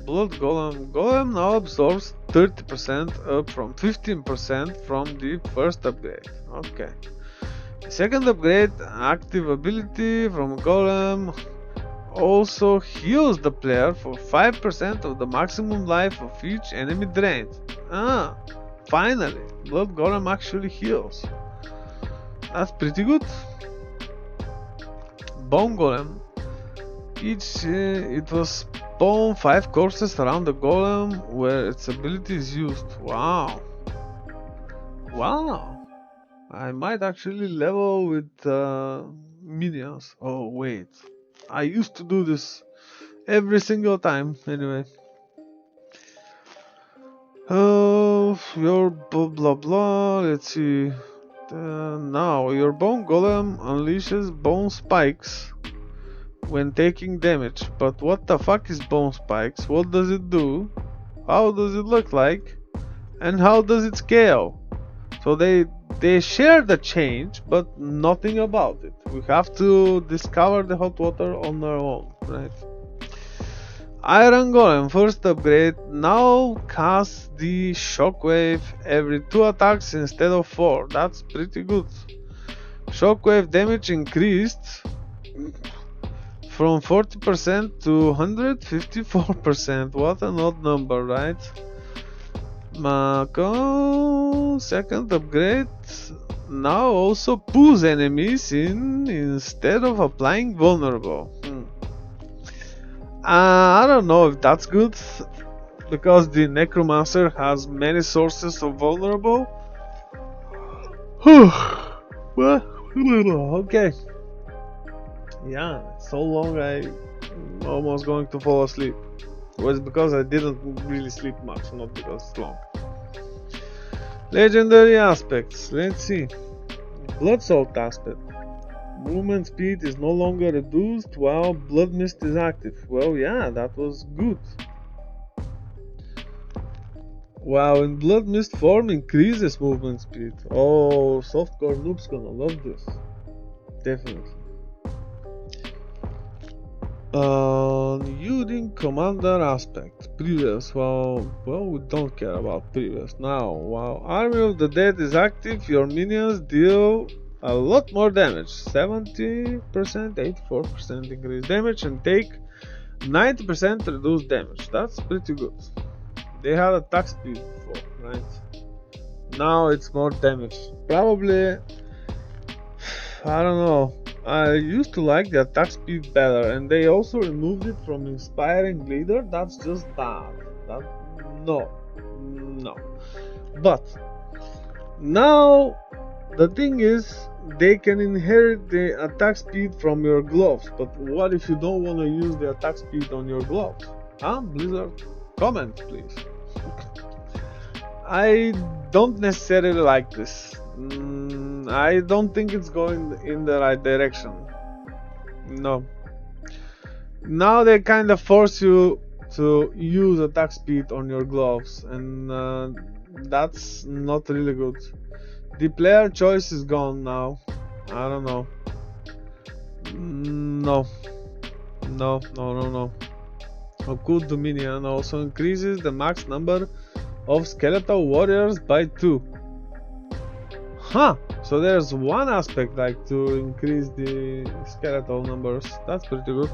Golem now absorbs 30% up from 15% from the first upgrade. Okay. Second upgrade, active ability from Golem also heals the player for 5% of the maximum life of each enemy drained. Finally, Blood Golem actually heals. That's pretty good. Bone Golem. It was spawn 5 corpses around the golem where its ability is used. Wow. I might actually level with minions. Oh wait, I used to do this every single time. Anyway, your blah blah blah. Let's see. Now your bone golem unleashes bone spikes when taking damage. But what the fuck is bone spikes? What does it do? How does it look like? And how does it scale? So they share the change, but nothing about it. We have to discover the hot water on our own, right? Iron Golem first upgrade now casts the shockwave every 2 attacks instead of 4. That's pretty good. Shockwave damage increased from 40% to 154%. What an odd number, right? Mako second upgrade now also pulls enemies in instead of applying vulnerable. I don't know if that's good because the necromancer has many sources of vulnerable. Well, okay. Yeah, so long I'm almost going to fall asleep. It was because I didn't really sleep much, not because it's long. Legendary aspects. Let's see. Blood Salt aspect. Movement speed is no longer reduced while Blood Mist is active. Well, yeah, that was good. Wow, in Blood Mist form increases movement speed. Oh, softcore noob's gonna love this. Definitely. Using commander aspect. Previous. Well, we don't care about previous now. While Army of the Dead is active, your minions deal a lot more damage. 70%, 84% increased damage, and take 90% reduced damage. That's pretty good. They had attack speed before, right? Now it's more damage. Probably, I don't know. I used to like the attack speed better, and they also removed it from Inspiring Leader. That's just bad. No. But now the thing is, they can inherit the attack speed from your gloves. But what if you don't want to use the attack speed on your gloves? Huh, Blizzard? Comment, please. I don't necessarily like this. I don't think it's going in the right direction. No. Now they kind of force you to use attack speed on your gloves, and that's not really good. The player choice is gone now. I don't know. No. Occult Dominion also increases the max number of skeletal warriors by 2. So there's one aspect like to increase the skeletal numbers. That's pretty good.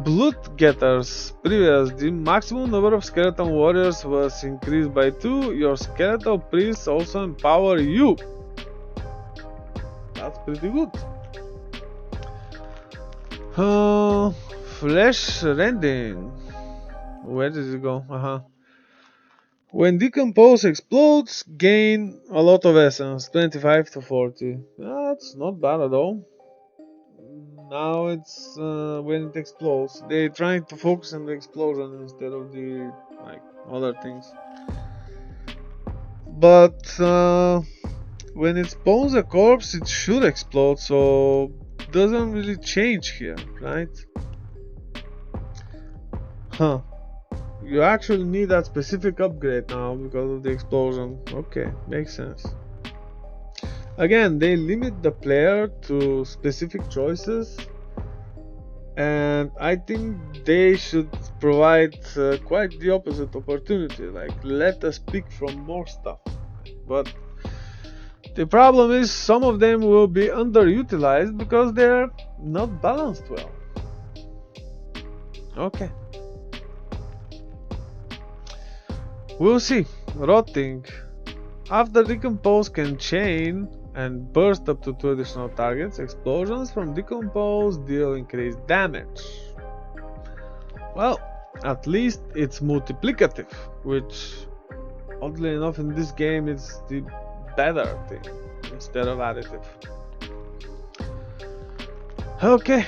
Blood Getters. Previous, the maximum number of skeleton warriors was increased by 2. Your skeletal priests also empower you. That's pretty good. Flesh Rending. Where did it go? When Decompose explodes, gain a lot of essence, 25 to 40. That's not bad at all. Now it's when it explodes. They're trying to focus on the explosion instead of the other things. But when it spawns a corpse, it should explode, so doesn't really change here, right? You actually need that specific upgrade now because of the explosion. Okay, makes sense. Again, they limit the player to specific choices, and I think they should provide quite the opposite opportunity, like let us pick from more stuff. But the problem is some of them will be underutilized because they're not balanced well. Okay. We'll see. Rotting. After Decompose can chain and burst up to 2 additional targets, explosions from Decompose deal increased damage. Well, at least it's multiplicative, which oddly enough in this game is the better thing instead of additive. Okay.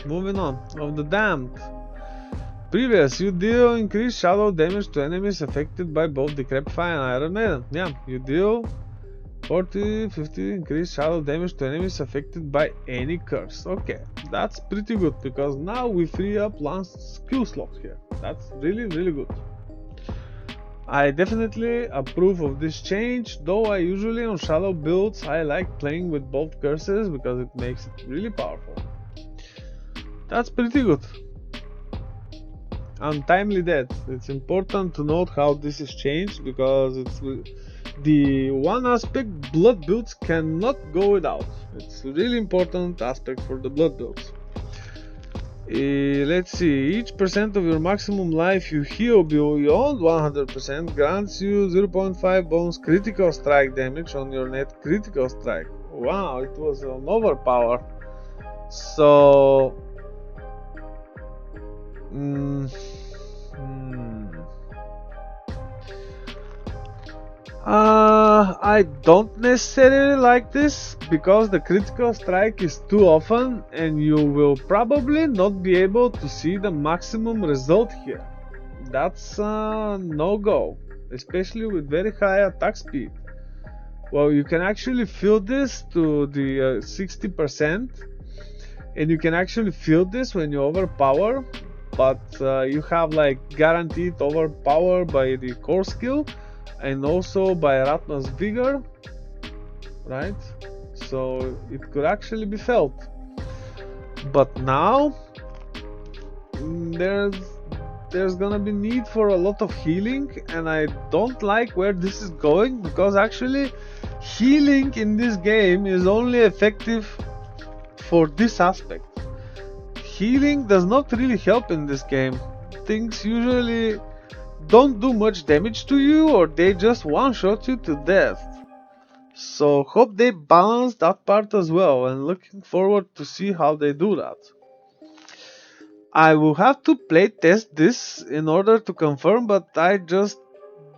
Moving on. Of the Damned. Previous, you deal increased shadow damage to enemies affected by both Decrepify and Iron Maiden. Yeah, you deal 40-50 increased shadow damage to enemies affected by any curse. Okay, that's pretty good because now we free up Lance's skill slot here. That's really good. I definitely approve of this change, though I usually on shadow builds I like playing with both curses because it makes it really powerful. That's pretty good. Untimely death. It's important to note how this is changed because it's the one aspect blood builds cannot go without. It's a really important aspect for the blood builds. Let's see, each percent of your maximum life you heal beyond 100% grants you 0.5 bonus critical strike damage on your net critical strike. Wow, it was an overpower. So I don't necessarily like this because the critical strike is too often and you will probably not be able to see the maximum result here. That's a no-go, especially with very high attack speed. Well, you can actually fill this to the 60% and you can actually fill this when you overpower, but you have like guaranteed overpower by the core skill and also by Ratna's Vigor, right? So it could actually be felt. But now there's gonna be need for a lot of healing, and I don't like where this is going because actually healing in this game is only effective for this aspect. Healing does not really help in this game. Things usually don't do much damage to you or they just one-shot you to death. So hope they balance that part as well and looking forward to see how they do that. I will have to play test this in order to confirm, but I just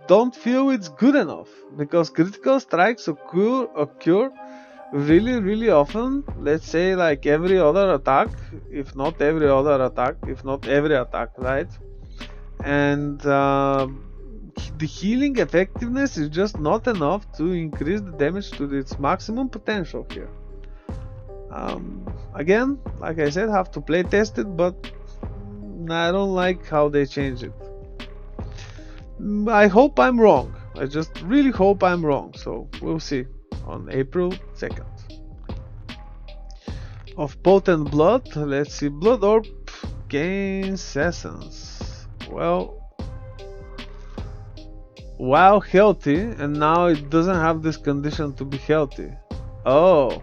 don't feel it's good enough because critical strikes occur really often. Let's say like every other attack, if not every other attack, if not every attack, right? And the healing effectiveness is just not enough to increase the damage to its maximum potential here. Again, like I said, have to play test it, but I don't like how they changed it. I hope I'm wrong. I just really hope I'm wrong. So we'll see on April 2nd. Of Potent Blood, let's see. Blood Orb gains essence. Well, while healthy, and now it doesn't have this condition to be healthy. Oh.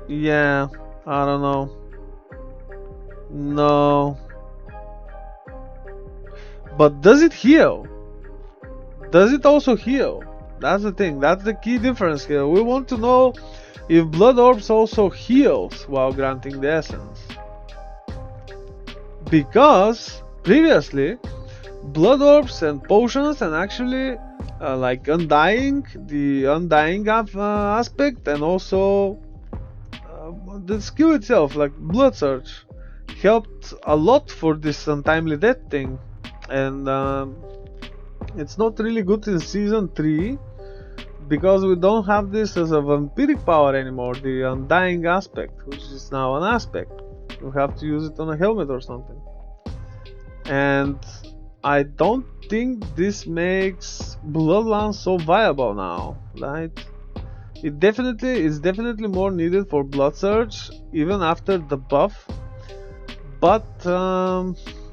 Yeah, I don't know. No. But does it heal? Does it also heal? That's the thing. That's the key difference here. We want to know if Blood Orbs also heals while granting the essence. Because previously, Blood Orbs and potions and actually like Undying, the Undying aspect, and also the skill itself, like Blood Surge, helped a lot for this untimely death thing. And it's not really good in Season 3 because we don't have this as a vampiric power anymore, the Undying aspect, which is now an aspect. We have to use it on a helmet or something. And I don't think this makes Bloodlance so viable now, right? It's definitely more needed for Blood Surge, even after the buff. But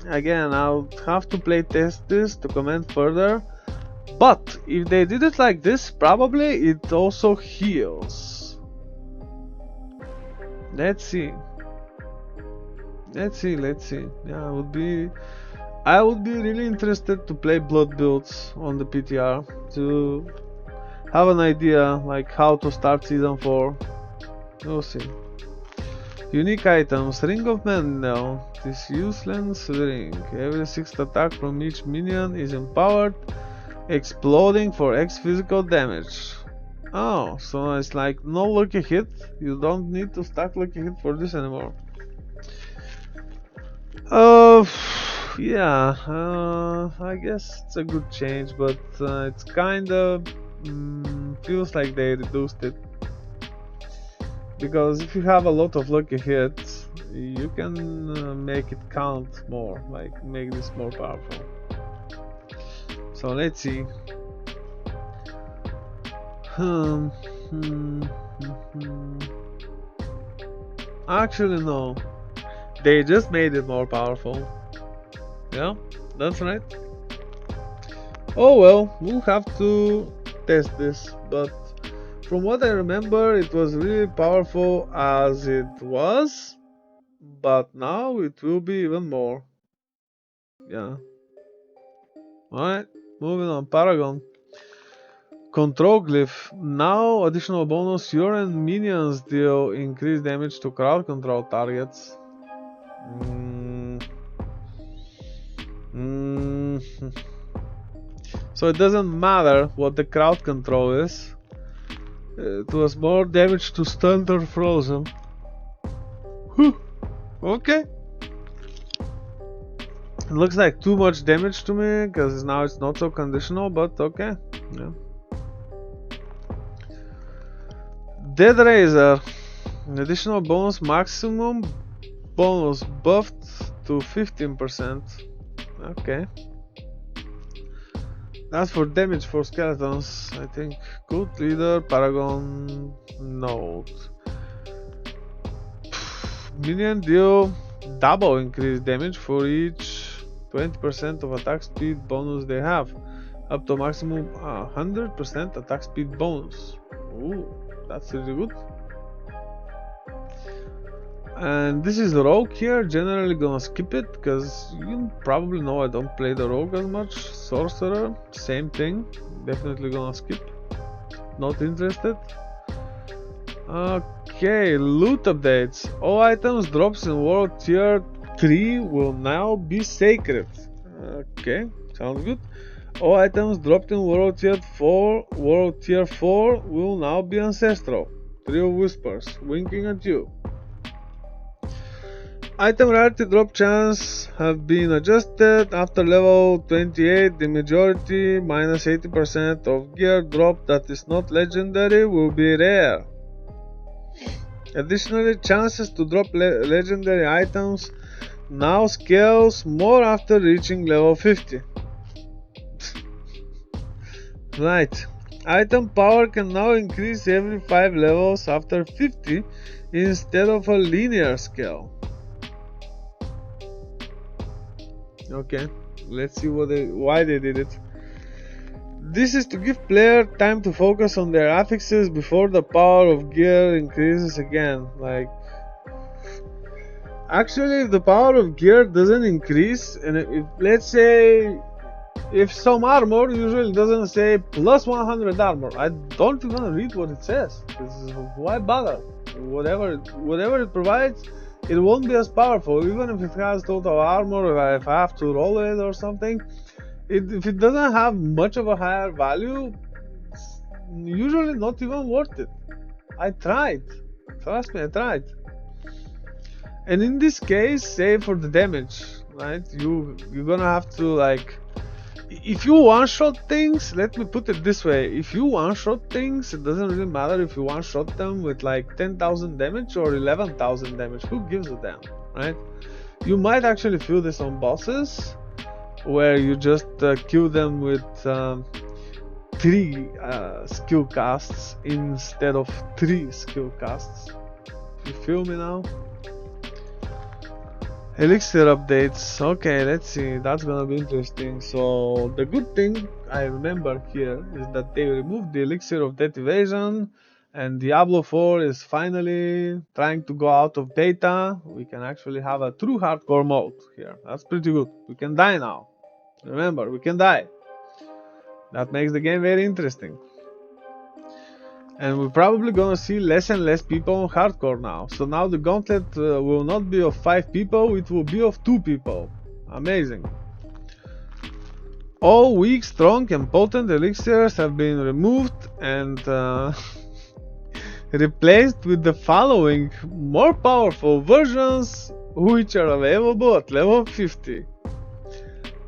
again, I'll have to play test this to comment further. But if they did it like this, probably it also heals. Let's see. Yeah, I would be really interested to play blood builds on the PTR to have an idea like how to start season 4. We'll see. Unique items, Ring of Mendel. This useless ring. Every 6th attack from each minion is empowered Exploding for X physical damage. Oh, so it's like no lucky hit. You don't need to stack lucky hit for this anymore. Uh, yeah, I guess it's a good change, but it's kinda feels like they reduced it. Because if you have a lot of lucky hits, you can make it count more, like make this more powerful. So let's see. Actually, no. They just made it more powerful. Yeah, that's right. Oh well, we'll have to test this, but from what I remember, it was really powerful as it was, but now it will be even more. Yeah. Alright, moving on. Paragon. Control Glyph. Now additional bonus. Your and minions deal increased damage to crowd control targets. So it doesn't matter what the crowd control is. It was more damage to stunned or frozen. Whew. Okay. It looks like too much damage to me, because now it's not so conditional, but okay. Yeah. Dead Razor. An additional bonus, maximum bonus buffed to 15%. Okay. That's for damage for skeletons, I think. Good leader, Paragon, Note. Minion deal double increased damage for each 20% of attack speed bonus they have, up to maximum 100% attack speed bonus. Ooh, that's really good. And this is the rogue here. Generally gonna skip it because you probably know I don't play the rogue as much. Sorcerer, same thing. Definitely gonna skip. Not interested. Okay, loot updates. All items drops in world tier 3 will now be sacred. Okay, sounds good. All items dropped in world tier 4 will now be ancestral. Trio whispers, winking at you. Item rarity drop chance have been adjusted. After level 28, the majority minus 80% of gear drop that is not legendary will be rare. Additionally, chances to drop legendary items now scales more after reaching level 50. Right. Item power can now increase every 5 levels after 50 instead of a linear scale. Okay, let's see why they did it. This is to give player time to focus on their affixes before the power of gear increases again. Like, actually, if the power of gear doesn't increase, and if let's say if some armor usually doesn't say plus 100 armor, I don't even read what it says. Why bother? Whatever it provides, it won't be as powerful, even if it has total armor. If I have to roll it or something, if it doesn't have much of a higher value, it's usually not even worth it. I tried, trust me, I tried. And in this case, say for the damage, right? You're gonna have to, like, if you one-shot things, let me put it this way, if you one-shot things, it doesn't really matter if you one-shot them with like 10,000 damage or 11,000 damage, who gives a damn, right? You might actually feel this on bosses, where you just kill them with 3 skill casts instead of 3 skill casts. You feel me now? Elixir updates. Okay, let's see. That's gonna be interesting. So the good thing I remember here is that they removed the Elixir of Death Evasion, and Diablo 4 is finally trying to go out of beta. We can actually have a true hardcore mode here. That's pretty good. We can die now. Remember, we can die. That makes the game very interesting. And we're probably gonna see less and less people on hardcore now. So now the gauntlet will not be of 5 people, it will be of 2 people. Amazing. All weak, strong, and potent elixirs have been removed and replaced with the following more powerful versions, which are available at level 50.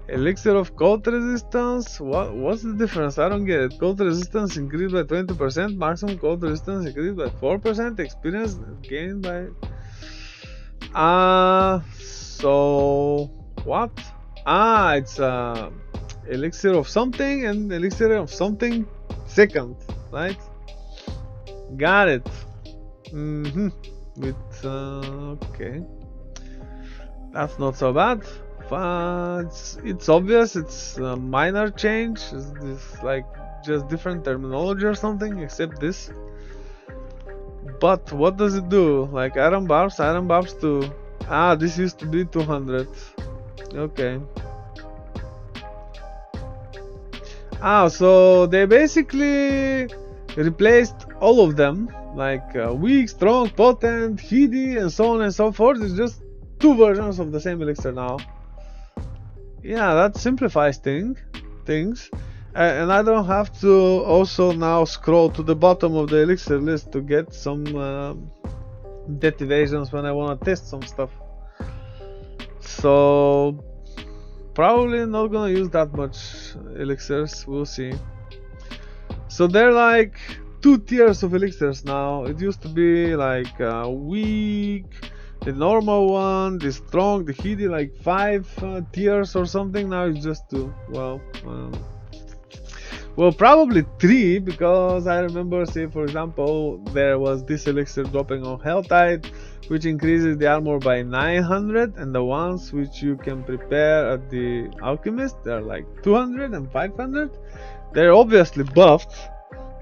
Elixir of cold resistance. What's the difference? I don't get it. Cold resistance increased by 20%, maximum cold resistance increased by 4%, experience gained by. So what? It's elixir of something and elixir of something second, right? Got it. With okay, that's not so bad. It's obvious. It's a minor change. It's like just different terminology or something, except this. But what does it do? Like iron barbs too. This used to be 200. Okay. So they basically replaced all of them, like weak, strong, potent, heady, and so on and so forth. It's just two versions of the same elixir now. Yeah, that simplifies things. And I don't have to also now scroll to the bottom of the elixir list to get some death evasions when I want to test some stuff. So probably not gonna use that much elixirs, we'll see. So they're like two tiers of elixirs now. It used to be like weak, the normal one, the strong, the heady, like 5 tiers or something. Now it's just 2. Well, probably 3, because I remember, say for example, there was this elixir dropping on Helltide, which increases the armor by 900, and the ones which you can prepare at the Alchemist, they're like 200 and 500. They're obviously buffed,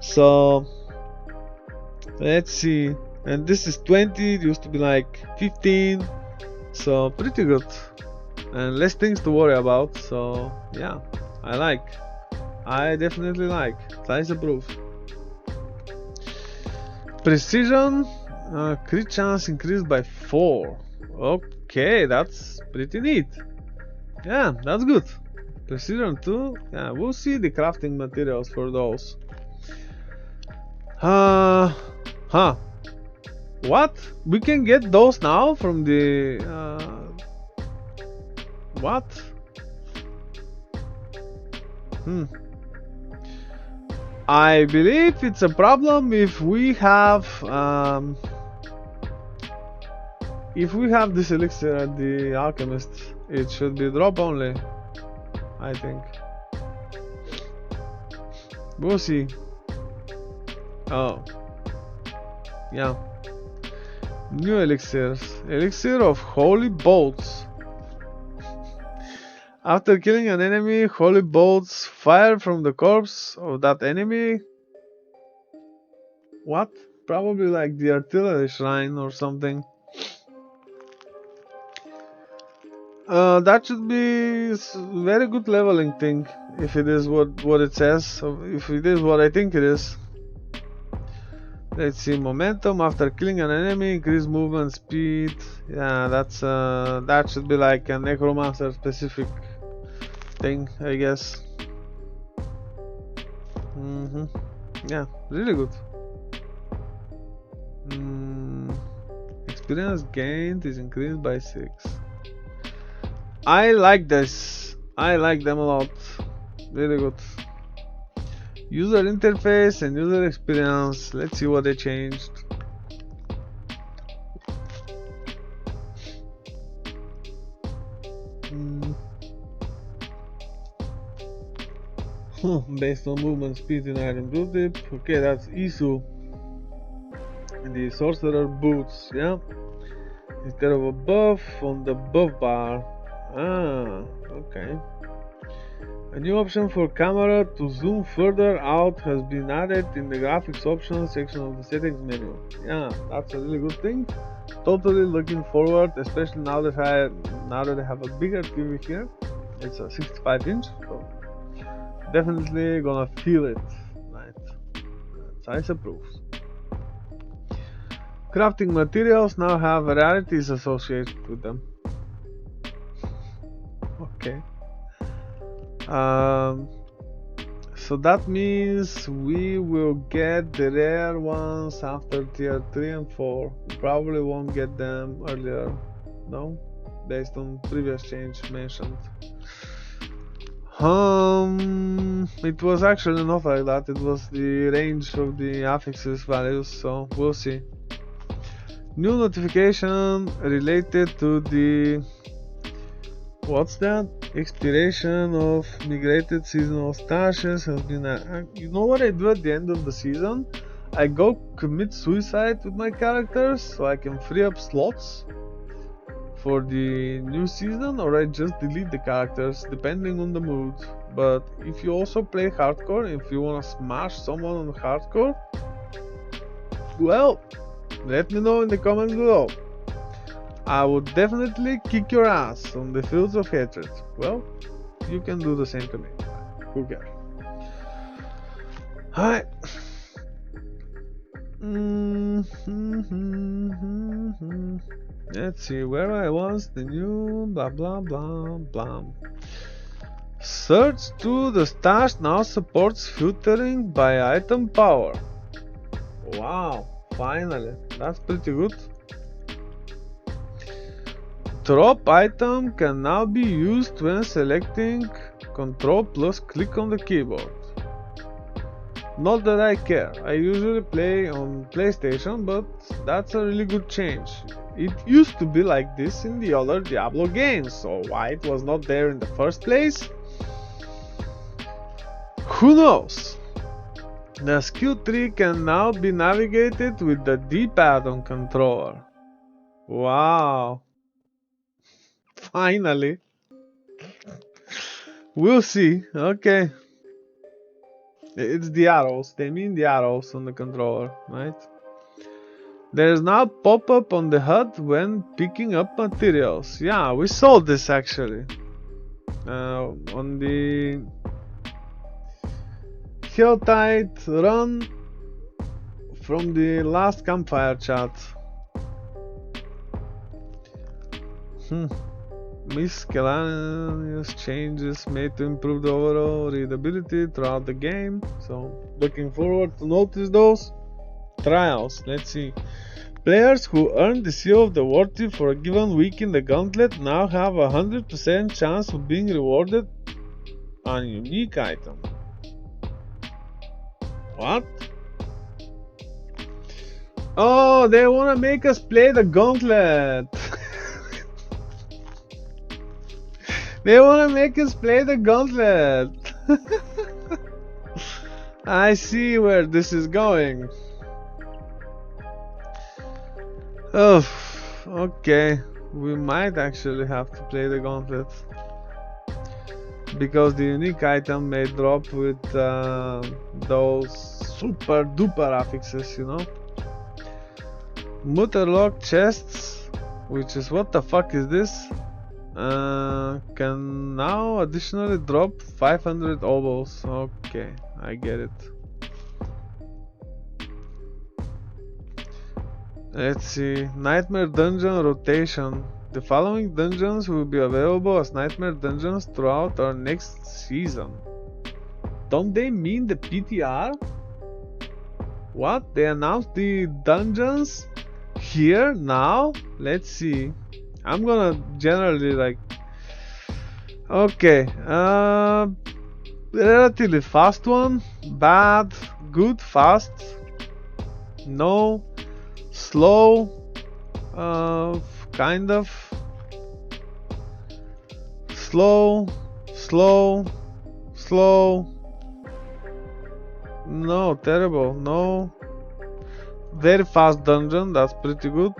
so let's see. And this is 20, it used to be like 15, so pretty good. And less things to worry about, so yeah, I definitely like. Zeiss approve. Precision, crit chance increased by 4. Okay, that's pretty neat. Yeah, that's good. Precision 2, yeah, we'll see the crafting materials for those. What? We can get those now from the what? I believe it's a problem if we have this elixir at the Alchemist. It should be drop only, I think. We'll see. Oh, yeah. New elixirs. Elixir of Holy Bolts. After killing an enemy, holy bolts fire from the corpse of that enemy. What? Probably like the artillery shrine or something. That should be a very good leveling thing, if it is what it says, if it is what I think it is. Let's see, momentum after killing an enemy, increase movement speed. Yeah, that should be like a necromancer specific thing, I guess. Yeah, really good. Experience gained is increased by 6. I like this. I like them a lot. Really good. User interface and user experience. Let's see what they changed. Based on movement speed in item tooltip. Okay, that's Isu. The sorcerer boots, yeah. Instead of a buff on the buff bar. Okay. A new option for camera to zoom further out has been added in the graphics options section of the settings menu. Yeah, that's a really good thing. Totally looking forward, especially now that I have a bigger TV here. It's a 65-inch, so definitely gonna feel it. Right. Zeiss approves. Crafting materials now have rarities associated with them. Okay. Um, so that means we will get the rare ones after tier 3 and 4. We probably won't get them earlier, no? Based on previous change mentioned. It was actually not like that, it was the range of the affixes values, so we'll see. New notification related to the... what's that? Expiration of migrated seasonal stashes has been... you know what I do at the end of the season? I go commit suicide with my characters so I can free up slots for the new season, or I just delete the characters depending on the mood. But if you also play hardcore, if you wanna smash someone on hardcore, well, let me know in the comments below. I would definitely kick your ass on the fields of hatred. Well, you can do the same to me. Who cares? Hi. Let's see where I was. The new blah blah blah blah. Search through the stash now supports filtering by item power. Wow, finally, that's pretty good. Drop item can now be used when selecting Ctrl plus click on the keyboard. Not that I care, I usually play on PlayStation, but that's a really good change. It used to be like this in the other Diablo games, so why it was not there in the first place? Who knows? The skill tree can now be navigated with the D-pad on controller. Wow. Finally. We'll see. Okay. It's the arrows. They mean the arrows on the controller, right? There's now pop-up on the HUD when picking up materials. Yeah, we saw this actually. On the Helltide run from the last campfire chat. Miscellaneous changes made to improve the overall readability throughout the game, so looking forward to notice those. Trials, let's see. Players who earned the Seal of the Worthy for a given week in the Gauntlet now have a 100% chance of being rewarded a unique item. What? Oh, they wanna make us play the Gauntlet! They wanna make us play the Gauntlet! I see where this is going. Oh, okay. We might actually have to play the Gauntlet. Because the unique item may drop with those super duper affixes, you know? Mutterlock chests, which is what the fuck is this? Can now additionally drop 500 oboes. Okay, I get it. Let's see. Nightmare Dungeon rotation. The following dungeons will be available as Nightmare Dungeons throughout our next season. Don't they mean the PTR? What? They announced the dungeons here now? Let's see. I'm gonna generally like... Okay, relatively fast one, bad, good, fast, no, slow, kind of, slow, no, terrible, no, very fast dungeon, that's pretty good.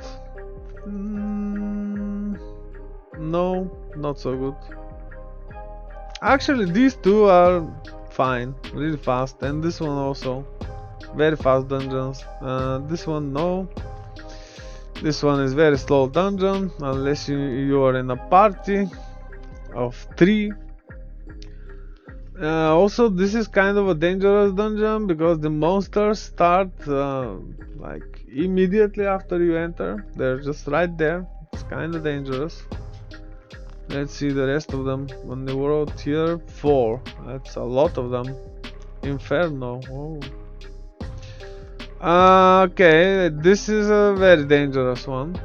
No, not so good. Actually, these two are fine, really fast, and this one also. Very fast dungeons. This one, no. This one is very slow dungeon, unless you are in a party of 3. Also, this is kind of a dangerous dungeon because the monsters start like immediately after you enter. They're just right there. It's kind of dangerous. Let's see the rest of them. On the world tier 4. That's a lot of them. Inferno. Oh. Okay, this is a very dangerous one.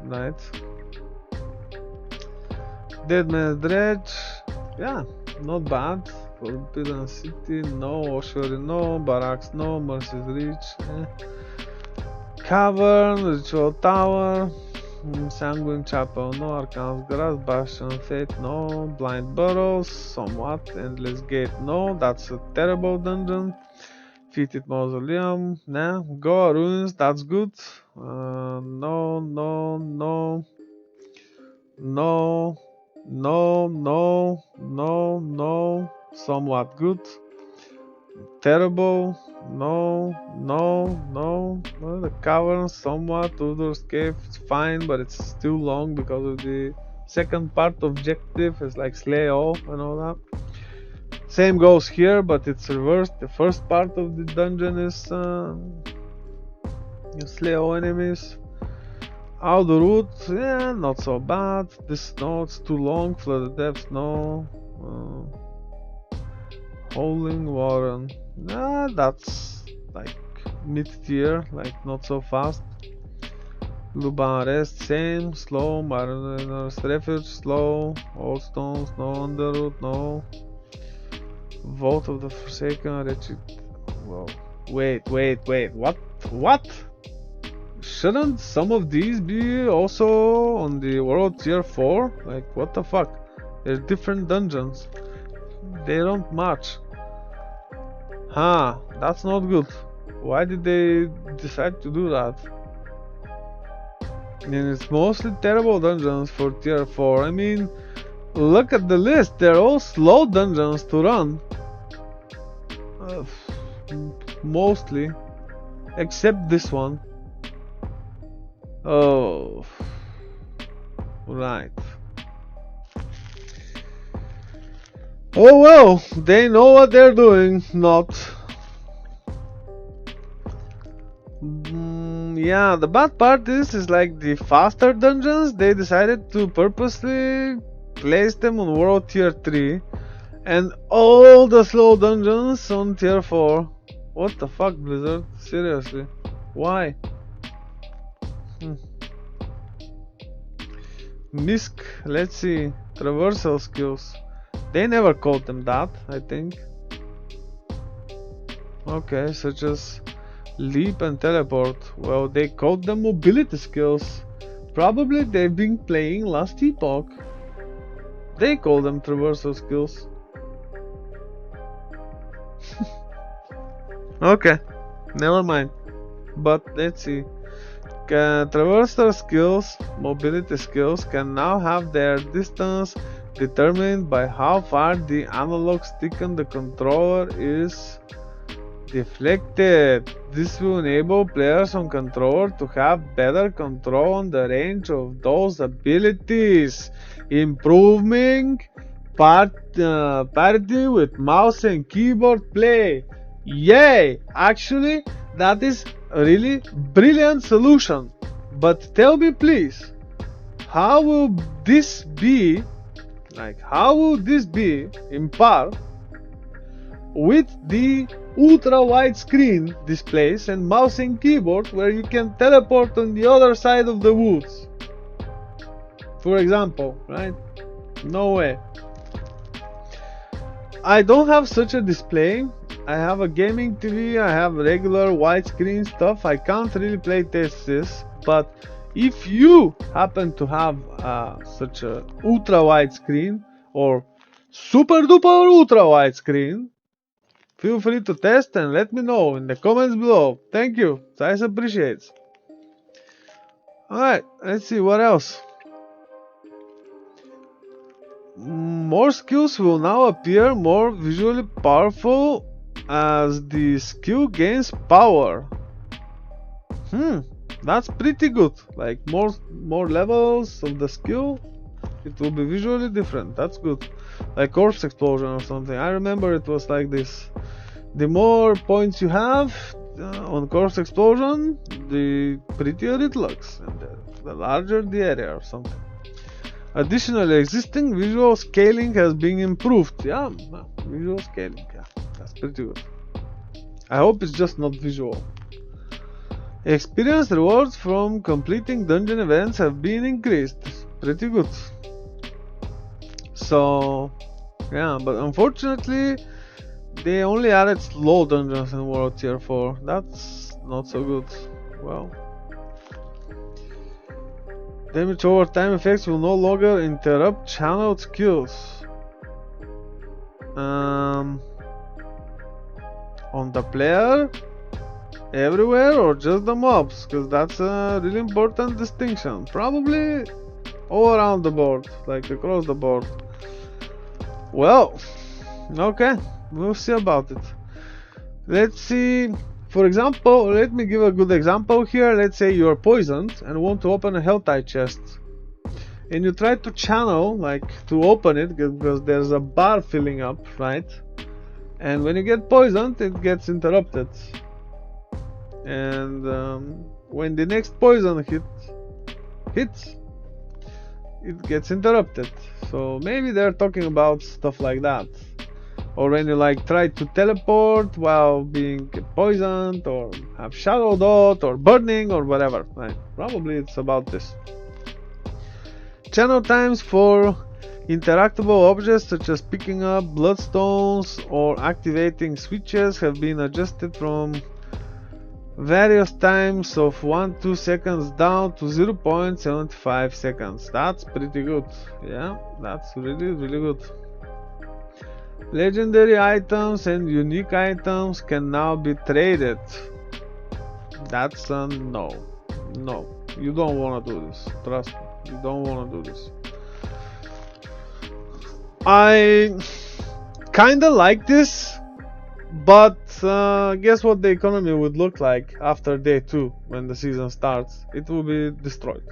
Right. Dead Man's Dredge. Yeah, not bad. Forbidden City, no. Ossuary, no. Barracks, no. Mercy's Reach. Cavern, Ritual Tower. Sanguine Chapel, no. Arcan's Grass, Bastion Fate, no. Blind Burrows, somewhat. Endless Gate, no. That's a terrible dungeon. Fitted Mausoleum, nah. Goa Ruins, that's good. No, no, no. No, no, no, no, no. Somewhat good. Terrible. No, no, no. Well, the cavern, somewhat. Tudor's Cave, it's fine, but it's still long because of the second part objective. It's like slay all and all that. Same goes here, but it's reversed. The first part of the dungeon is you slay all enemies. Out the route, yeah, not so bad. This, no, it's too long. Flooded depths, no. Howling Warren, nah, that's like mid-tier, like not so fast. Luban Rest, same, slow. Mariner's Refuge, slow. Old Stones, no. Underwood, no. Vault of the Forsaken, Wretched. Whoa. Wait, what? What? Shouldn't some of these be also on the world tier 4? Like, what the fuck? There's different dungeons. They don't match. Huh, that's not good. Why did they decide to do that? And it's mostly terrible dungeons for tier 4. I mean, look at the list. They're all slow dungeons to run. Mostly. Except this one. Oh, right. Oh well, they know what they're doing, not. Yeah, the bad part is like the faster dungeons, they decided to purposely place them on world tier 3 and all the slow dungeons on tier 4. What the fuck, Blizzard? Seriously? Why? Misk, let's see. Traversal skills. They never called them that, I think. Okay, such as leap and teleport. Well, they called them mobility skills. Probably they've been playing last epoch. They call them traversal skills. Okay, never mind. But let's see. Traversal skills, mobility skills can now have their distance determined by how far the analog stick on the controller is deflected. This will enable players on controller to have better control on the range of those abilities, improving parity with mouse and keyboard play. Yay! Actually, that is a really brilliant solution. But tell me please, how will this be in par with the ultra wide screen displays and mouse and keyboard where you can teleport on the other side of the woods, for example, right? No way. I don't have such a display. I have a gaming TV, I have regular widescreen stuff. I can't really play test this, but if you happen to have such a ultra wide screen or super duper ultra wide screen, feel free to test and let me know in the comments below. Thank you, Zeiss appreciates. Alright, let's see what else. More skills will now appear more visually powerful as the skill gains power. That's pretty good. Like more levels of the skill, it will be visually different. That's good. Like corpse explosion or something. I remember it was like this. The more points you have on corpse explosion, the prettier it looks, and the larger the area or something. Additionally, existing visual scaling has been improved. Yeah, visual scaling, yeah, that's pretty good. I hope it's just not visual. Experience rewards from completing dungeon events have been increased. Pretty good. So, yeah, but unfortunately, they only added slow dungeons in World Tier 4. That's not so good. Well, damage over time effects will no longer interrupt channeled skills. On the player, everywhere, or just the mobs? Because that's a really important distinction. Probably all around the board, like across the board. Well, okay, we'll see about it. Let's see. For example, let me give a good example here. Let's say you're poisoned and want to open a Helltide chest. And you try to channel, like to open it, because there's a bar filling up, right? And when you get poisoned, it gets interrupted. And when the next poison hits, it gets interrupted. So maybe they're talking about stuff like that. Or when you like try to teleport while being poisoned, or have shadow dot, or burning, or whatever. Right? Probably it's about this. Channel times for interactable objects such as picking up bloodstones or activating switches have been adjusted from various times of 1-2 seconds down to 0.75 seconds. That's pretty good. Yeah, that's really good. Legendary items and unique items can now be traded. That's a no. No, you don't want to do this. Trust me, you don't want to do this. I kinda like this, but guess what the economy would look like after day 2 when the season starts? It will be destroyed.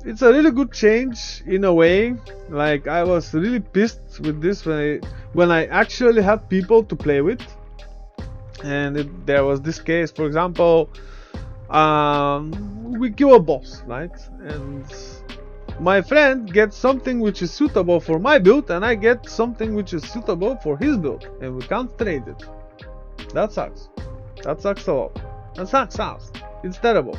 It's a really good change in a way. Like, I was really pissed with this when I actually had people to play with, and there was this case. For example, we kill a boss, right? And my friend gets something which is suitable for my build, and I get something which is suitable for his build, and we can't trade it. That sucks. That sucks a lot. That sucks ass. It's terrible.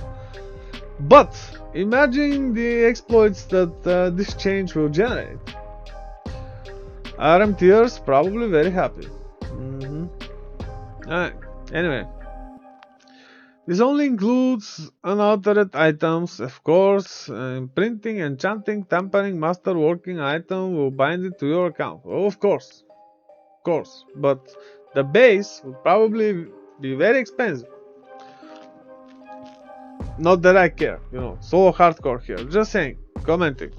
But imagine the exploits that this change will generate. RM tiers probably very happy. Alright, anyway. This only includes unaltered items, of course. Printing, enchanting, tampering, masterworking item will bind it to your account. Oh, of course. Of course. But the base will probably be very expensive. Not that I care, solo hardcore here. Just saying, commenting.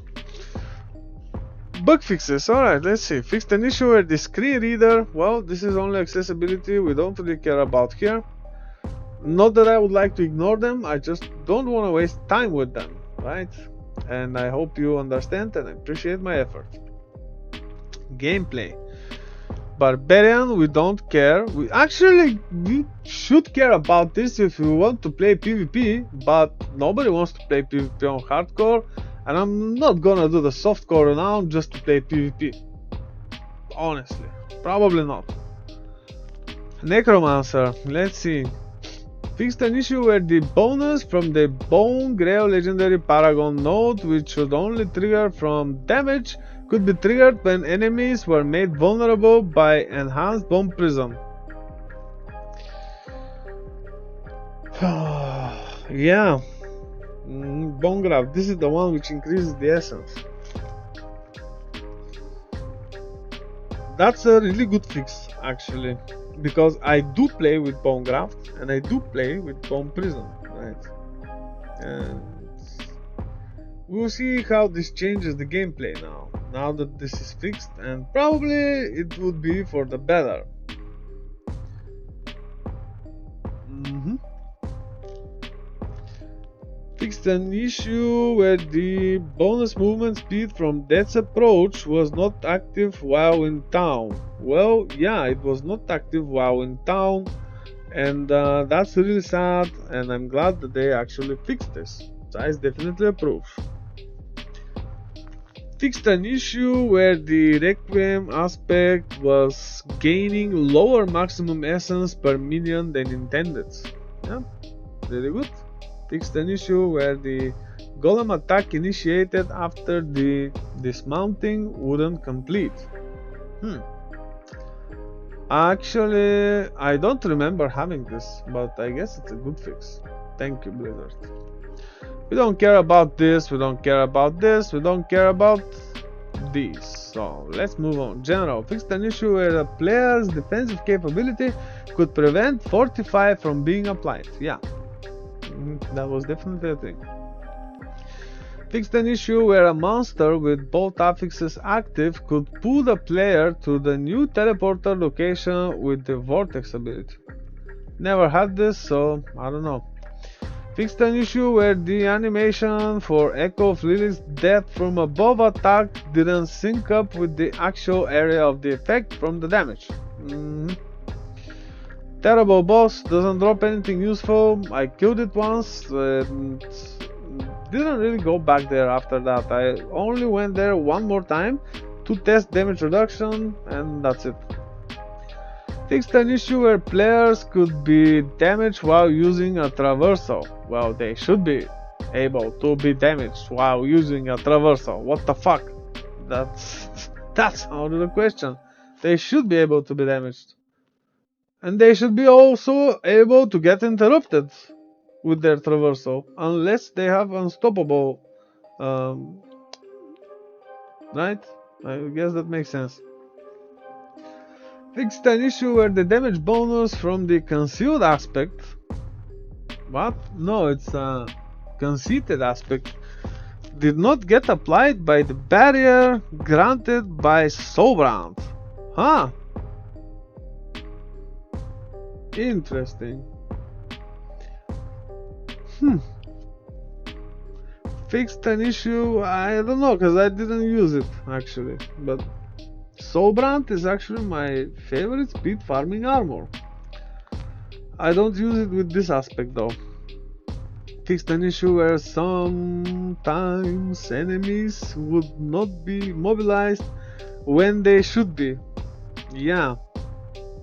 Bug fixes, alright, let's see. Fixed an issue where the screen reader, well, this is only accessibility, we don't really care about here. Not that I would like to ignore them, I just don't want to waste time with them, right? And I hope you understand and appreciate my effort. Gameplay. Barbarian, we don't care. We should care about this if you want to play PvP, but nobody wants to play PvP on hardcore, and I'm not gonna do the softcore now just to play PvP. Honestly, probably not. Necromancer, let's see. Fixed an issue where the bonus from the Bone Grail Legendary Paragon node, which should only trigger from damage, could be triggered when enemies were made vulnerable by enhanced Bone Prism. Yeah, Bone Graft, this is the one which increases the essence. That's a really good fix, actually, because I do play with Bone Graft and I do play with Bone Prism, right? And we'll see how this changes the gameplay now that this is fixed, and probably it would be for the better. Fixed an issue where the bonus movement speed from Death's Approach was not active while in town. Well, yeah, it was not active while in town, and that's really sad, and I'm glad that they actually fixed this. Zeiss definitely approves. Fixed an issue where the Requiem aspect was gaining lower maximum essence per minion than intended. Yeah, very good. Fixed an issue where the golem attack initiated after the dismounting wouldn't complete. Actually, I don't remember having this, but I guess it's a good fix. Thank you, Blizzard. We don't care about this, we don't care about this, we don't care about these. So let's move on. General, fixed an issue where a player's defensive capability could prevent Fortify from being applied. Yeah, that was definitely a thing. Fixed an issue where a monster with both affixes active could pull the player to the new teleporter location with the Vortex ability. Never had this, so I don't know. Fixed an issue where the animation for Echo of Lily's death from above attack didn't sync up with the actual area of the effect from the damage. Terrible boss, doesn't drop anything useful. I killed it once and didn't really go back there after that. I only went there one more time to test damage reduction and that's it. Fixed an issue where players could be damaged while using a traversal. Well, they should be able to be damaged while using a traversal. What the fuck? That's out of the question. They should be able to be damaged. And they should be also able to get interrupted with their traversal, unless they have unstoppable, right? I guess that makes sense. Fixed an issue where the damage bonus from the concealed aspect. What? No, it's a conceited aspect. Did not get applied by the barrier granted by Soulbrand. Huh? Interesting. Fixed an issue, I don't know, because I didn't use it actually, but Soulbrand is actually my favorite speed farming armor. I don't use it with this aspect though. Fixed an issue where sometimes enemies would not be mobilized when they should be. Yeah,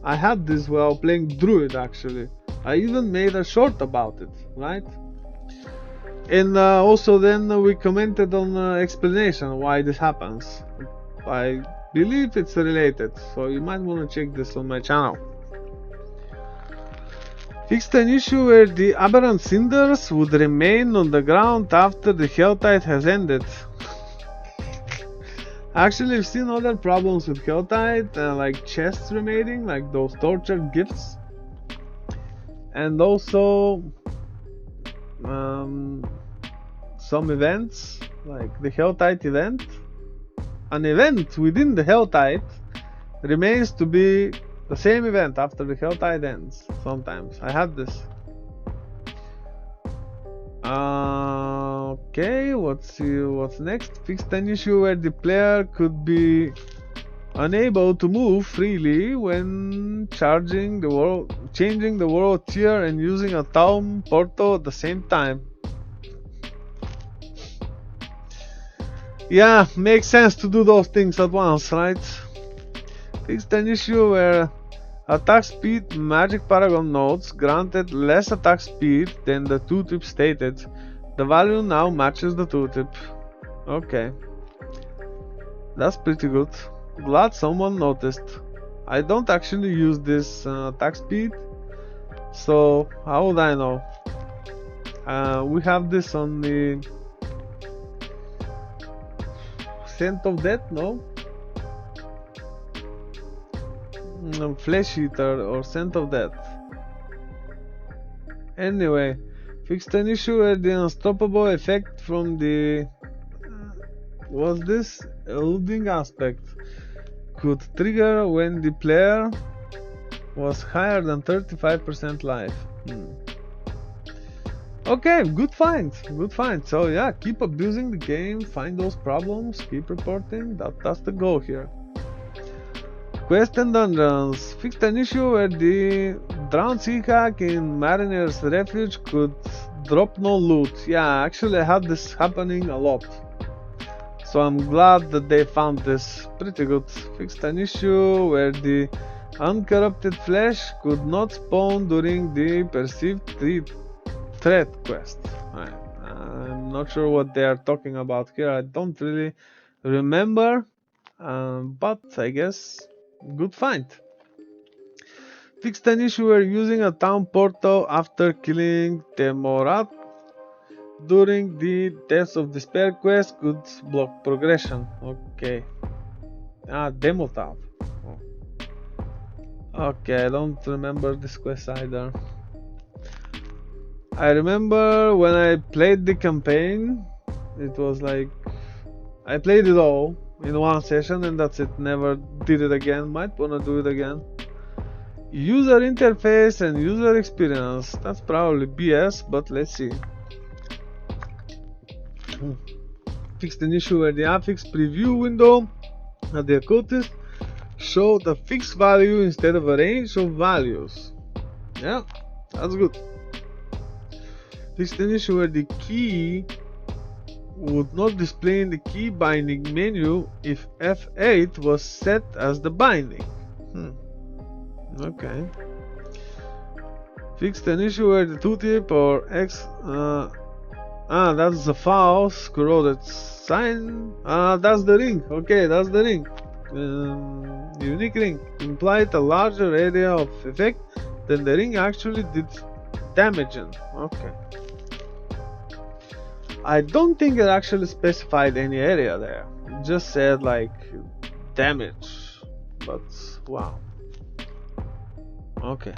I had this while playing Druid actually. I even made a short about it, right? And also then we commented on explanation why this happens. I believe it's related, so you might want to check this on my channel. Fixed an issue where the aberrant cinders would remain on the ground after the Helltide has ended. Actually, I've seen other problems with Helltide, like chests remaining, like those tortured gifts. And also some events, like the Helltide event. An event within the Helltide remains to be the same event after the Helltide ends. Sometimes I had this. Okay, let's see what's next. Fixed an issue where the player could be unable to move freely when changing the world tier and using a town portal at the same time. Yeah, makes sense to do those things at once, right? Fixed an issue where attack speed magic paragon nodes granted less attack speed than the tooltip stated. The value now matches the tooltip. Okay, that's pretty good. Glad someone noticed. I don't actually use this attack speed, so how would I know? We have this on the Scent of Death, no? Flesh Eater or Scent of Death. Anyway, fixed an issue where the unstoppable effect from the was this eluding aspect could trigger when the player was higher than 35% life. Okay, good find, good find. So yeah, keep abusing the game, find those problems, keep reporting. That's the goal here. Quest and dungeons. Fixed an issue where the drowned sea hack in Mariner's Refuge could drop no loot. Yeah, actually I had this happening a lot. So I'm glad that they found this. Pretty good. Fixed an issue where the uncorrupted flesh could not spawn during the perceived threat quest. I'm not sure what they are talking about here. I don't really remember, but I guess good find. Fixed an issue where using a town portal after killing Temorat during the Deaths of Despair quest could block progression. Okay. Demo tab. Okay, I don't remember this quest either. I remember when I played the campaign, it was like I played it all in one session and that's it. Never did it again. Might wanna do it again. User interface and user experience. That's probably BS, but let's see. Fixed an issue where the affix preview window at the occultist showed a fixed value instead of a range of values. Yeah, that's good. Fixed an issue where the key would not display in the key binding menu if F8 was set as the binding. Okay. Fixed an issue where the tooltip or X. That's the false corroded sign. That's the ring. Okay, that's the ring. Unique ring implied a larger area of effect than the ring actually did damage in. Okay. I don't think it actually specified any area there. It just said like damage. But wow. Okay.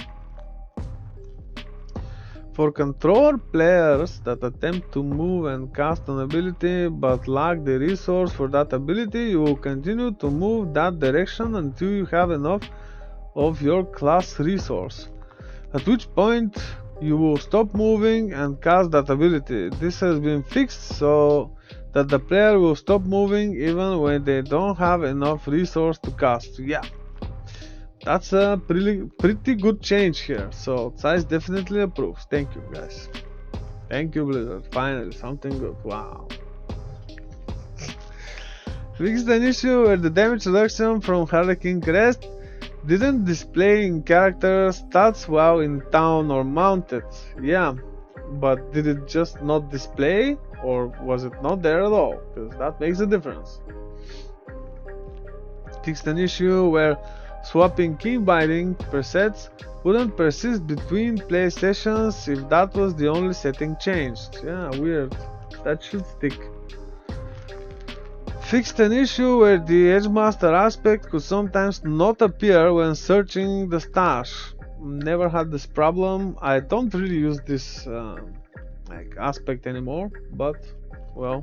For controller players that attempt to move and cast an ability but lack the resource for that ability, you will continue to move that direction until you have enough of your class resource, at which point you will stop moving and cast that ability. This has been fixed so that the player will stop moving even when they don't have enough resource to cast. Yeah. That's a pretty good change here, so Zeiss definitely approves. Thank you guys. Thank you Blizzard, finally something good. Wow. Fixed an issue where the damage reduction from Harlequin Crest didn't display in character stats while in town or mounted. Yeah, but did it just not display or was it not there at all? Because that makes a difference. Fixed an issue where swapping key binding presets wouldn't persist between play sessions if that was the only setting changed. Yeah, weird. That should stick. Fixed an issue where the Edgemaster aspect could sometimes not appear when searching the stash. Never had this problem. I don't really use this aspect anymore, but well.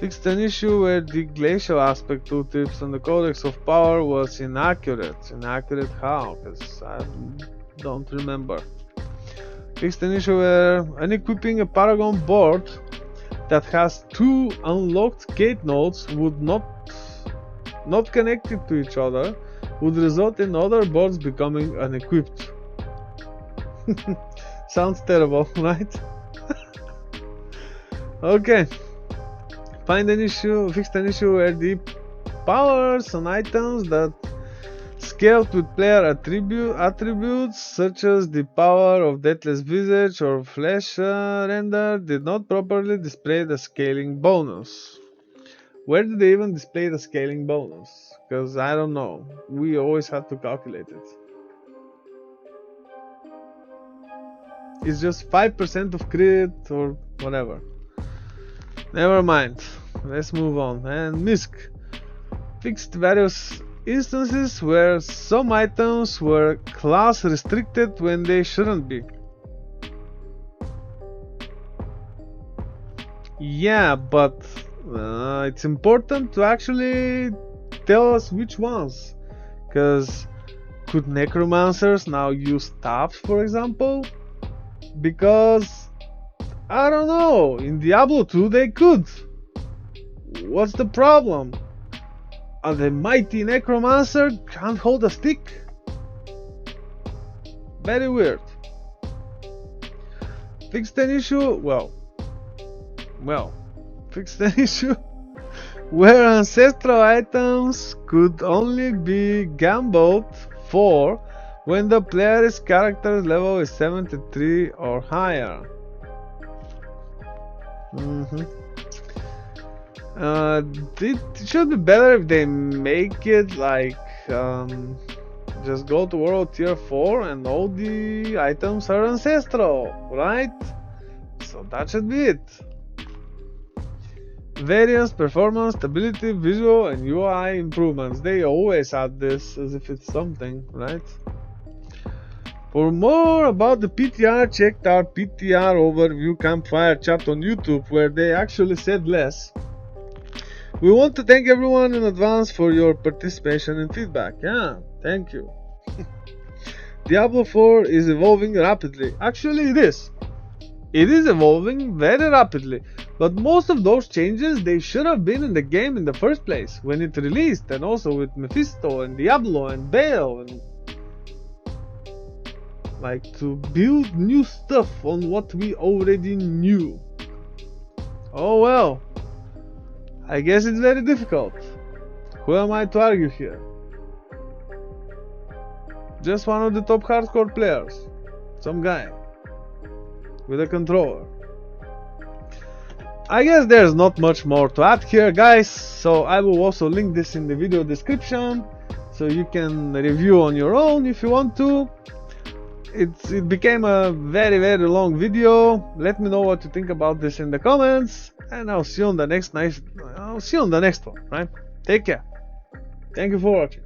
Fixed an issue where the glacial aspect tooltips on the Codex of Power was inaccurate. Inaccurate how? Because I don't remember. Fixed an issue where unequipping a Paragon board that has two unlocked gate nodes would not connected to each other would result in other boards becoming unequipped. Sounds terrible, right? Okay. Fixed an issue where the powers and items that scaled with player attributes such as the power of Deathless Visage or Flesh Render did not properly display the scaling bonus. Where did they even display the scaling bonus? Because I don't know. We always had to calculate it. It's just 5% of crit or whatever. Never mind. Let's move on. And Misk fixed various instances where some items were class restricted when they shouldn't be. Yeah, but it's important to actually tell us which ones. Because could necromancers now use staffs, for example? Because I don't know, in Diablo 2 they could. What's the problem? The mighty necromancer can't hold a stick? Very weird. Fixed an issue? Well, fixed an issue where ancestral items could only be gambled for when the player's character's level is 73 or higher. It should be better if they make it like just go to World Tier 4 and all the items are ancestral, right? So that should be it. Variance, performance, stability, visual and UI improvements. They always add this as if it's something, right? For more about the PTR, check our PTR overview campfire chat on YouTube where they actually said less. We want to thank everyone in advance for your participation and feedback. Yeah, thank you. Diablo 4 is evolving rapidly. Actually, it is. It is evolving very rapidly. But most of those changes, they should have been in the game in the first place when it released, and also with Mephisto and Diablo and Bale, and like to build new stuff on what we already knew. Oh well. I guess it's very difficult. Who am I to argue here? Just one of the top hardcore players. Some guy. With a controller. I guess there's not much more to add here, guys. So I will also link this in the video description. So you can review on your own if you want to. It became a very long video. Let me know what you think about this in the comments, and I'll see you on the next one, right? Take care. Thank you for watching.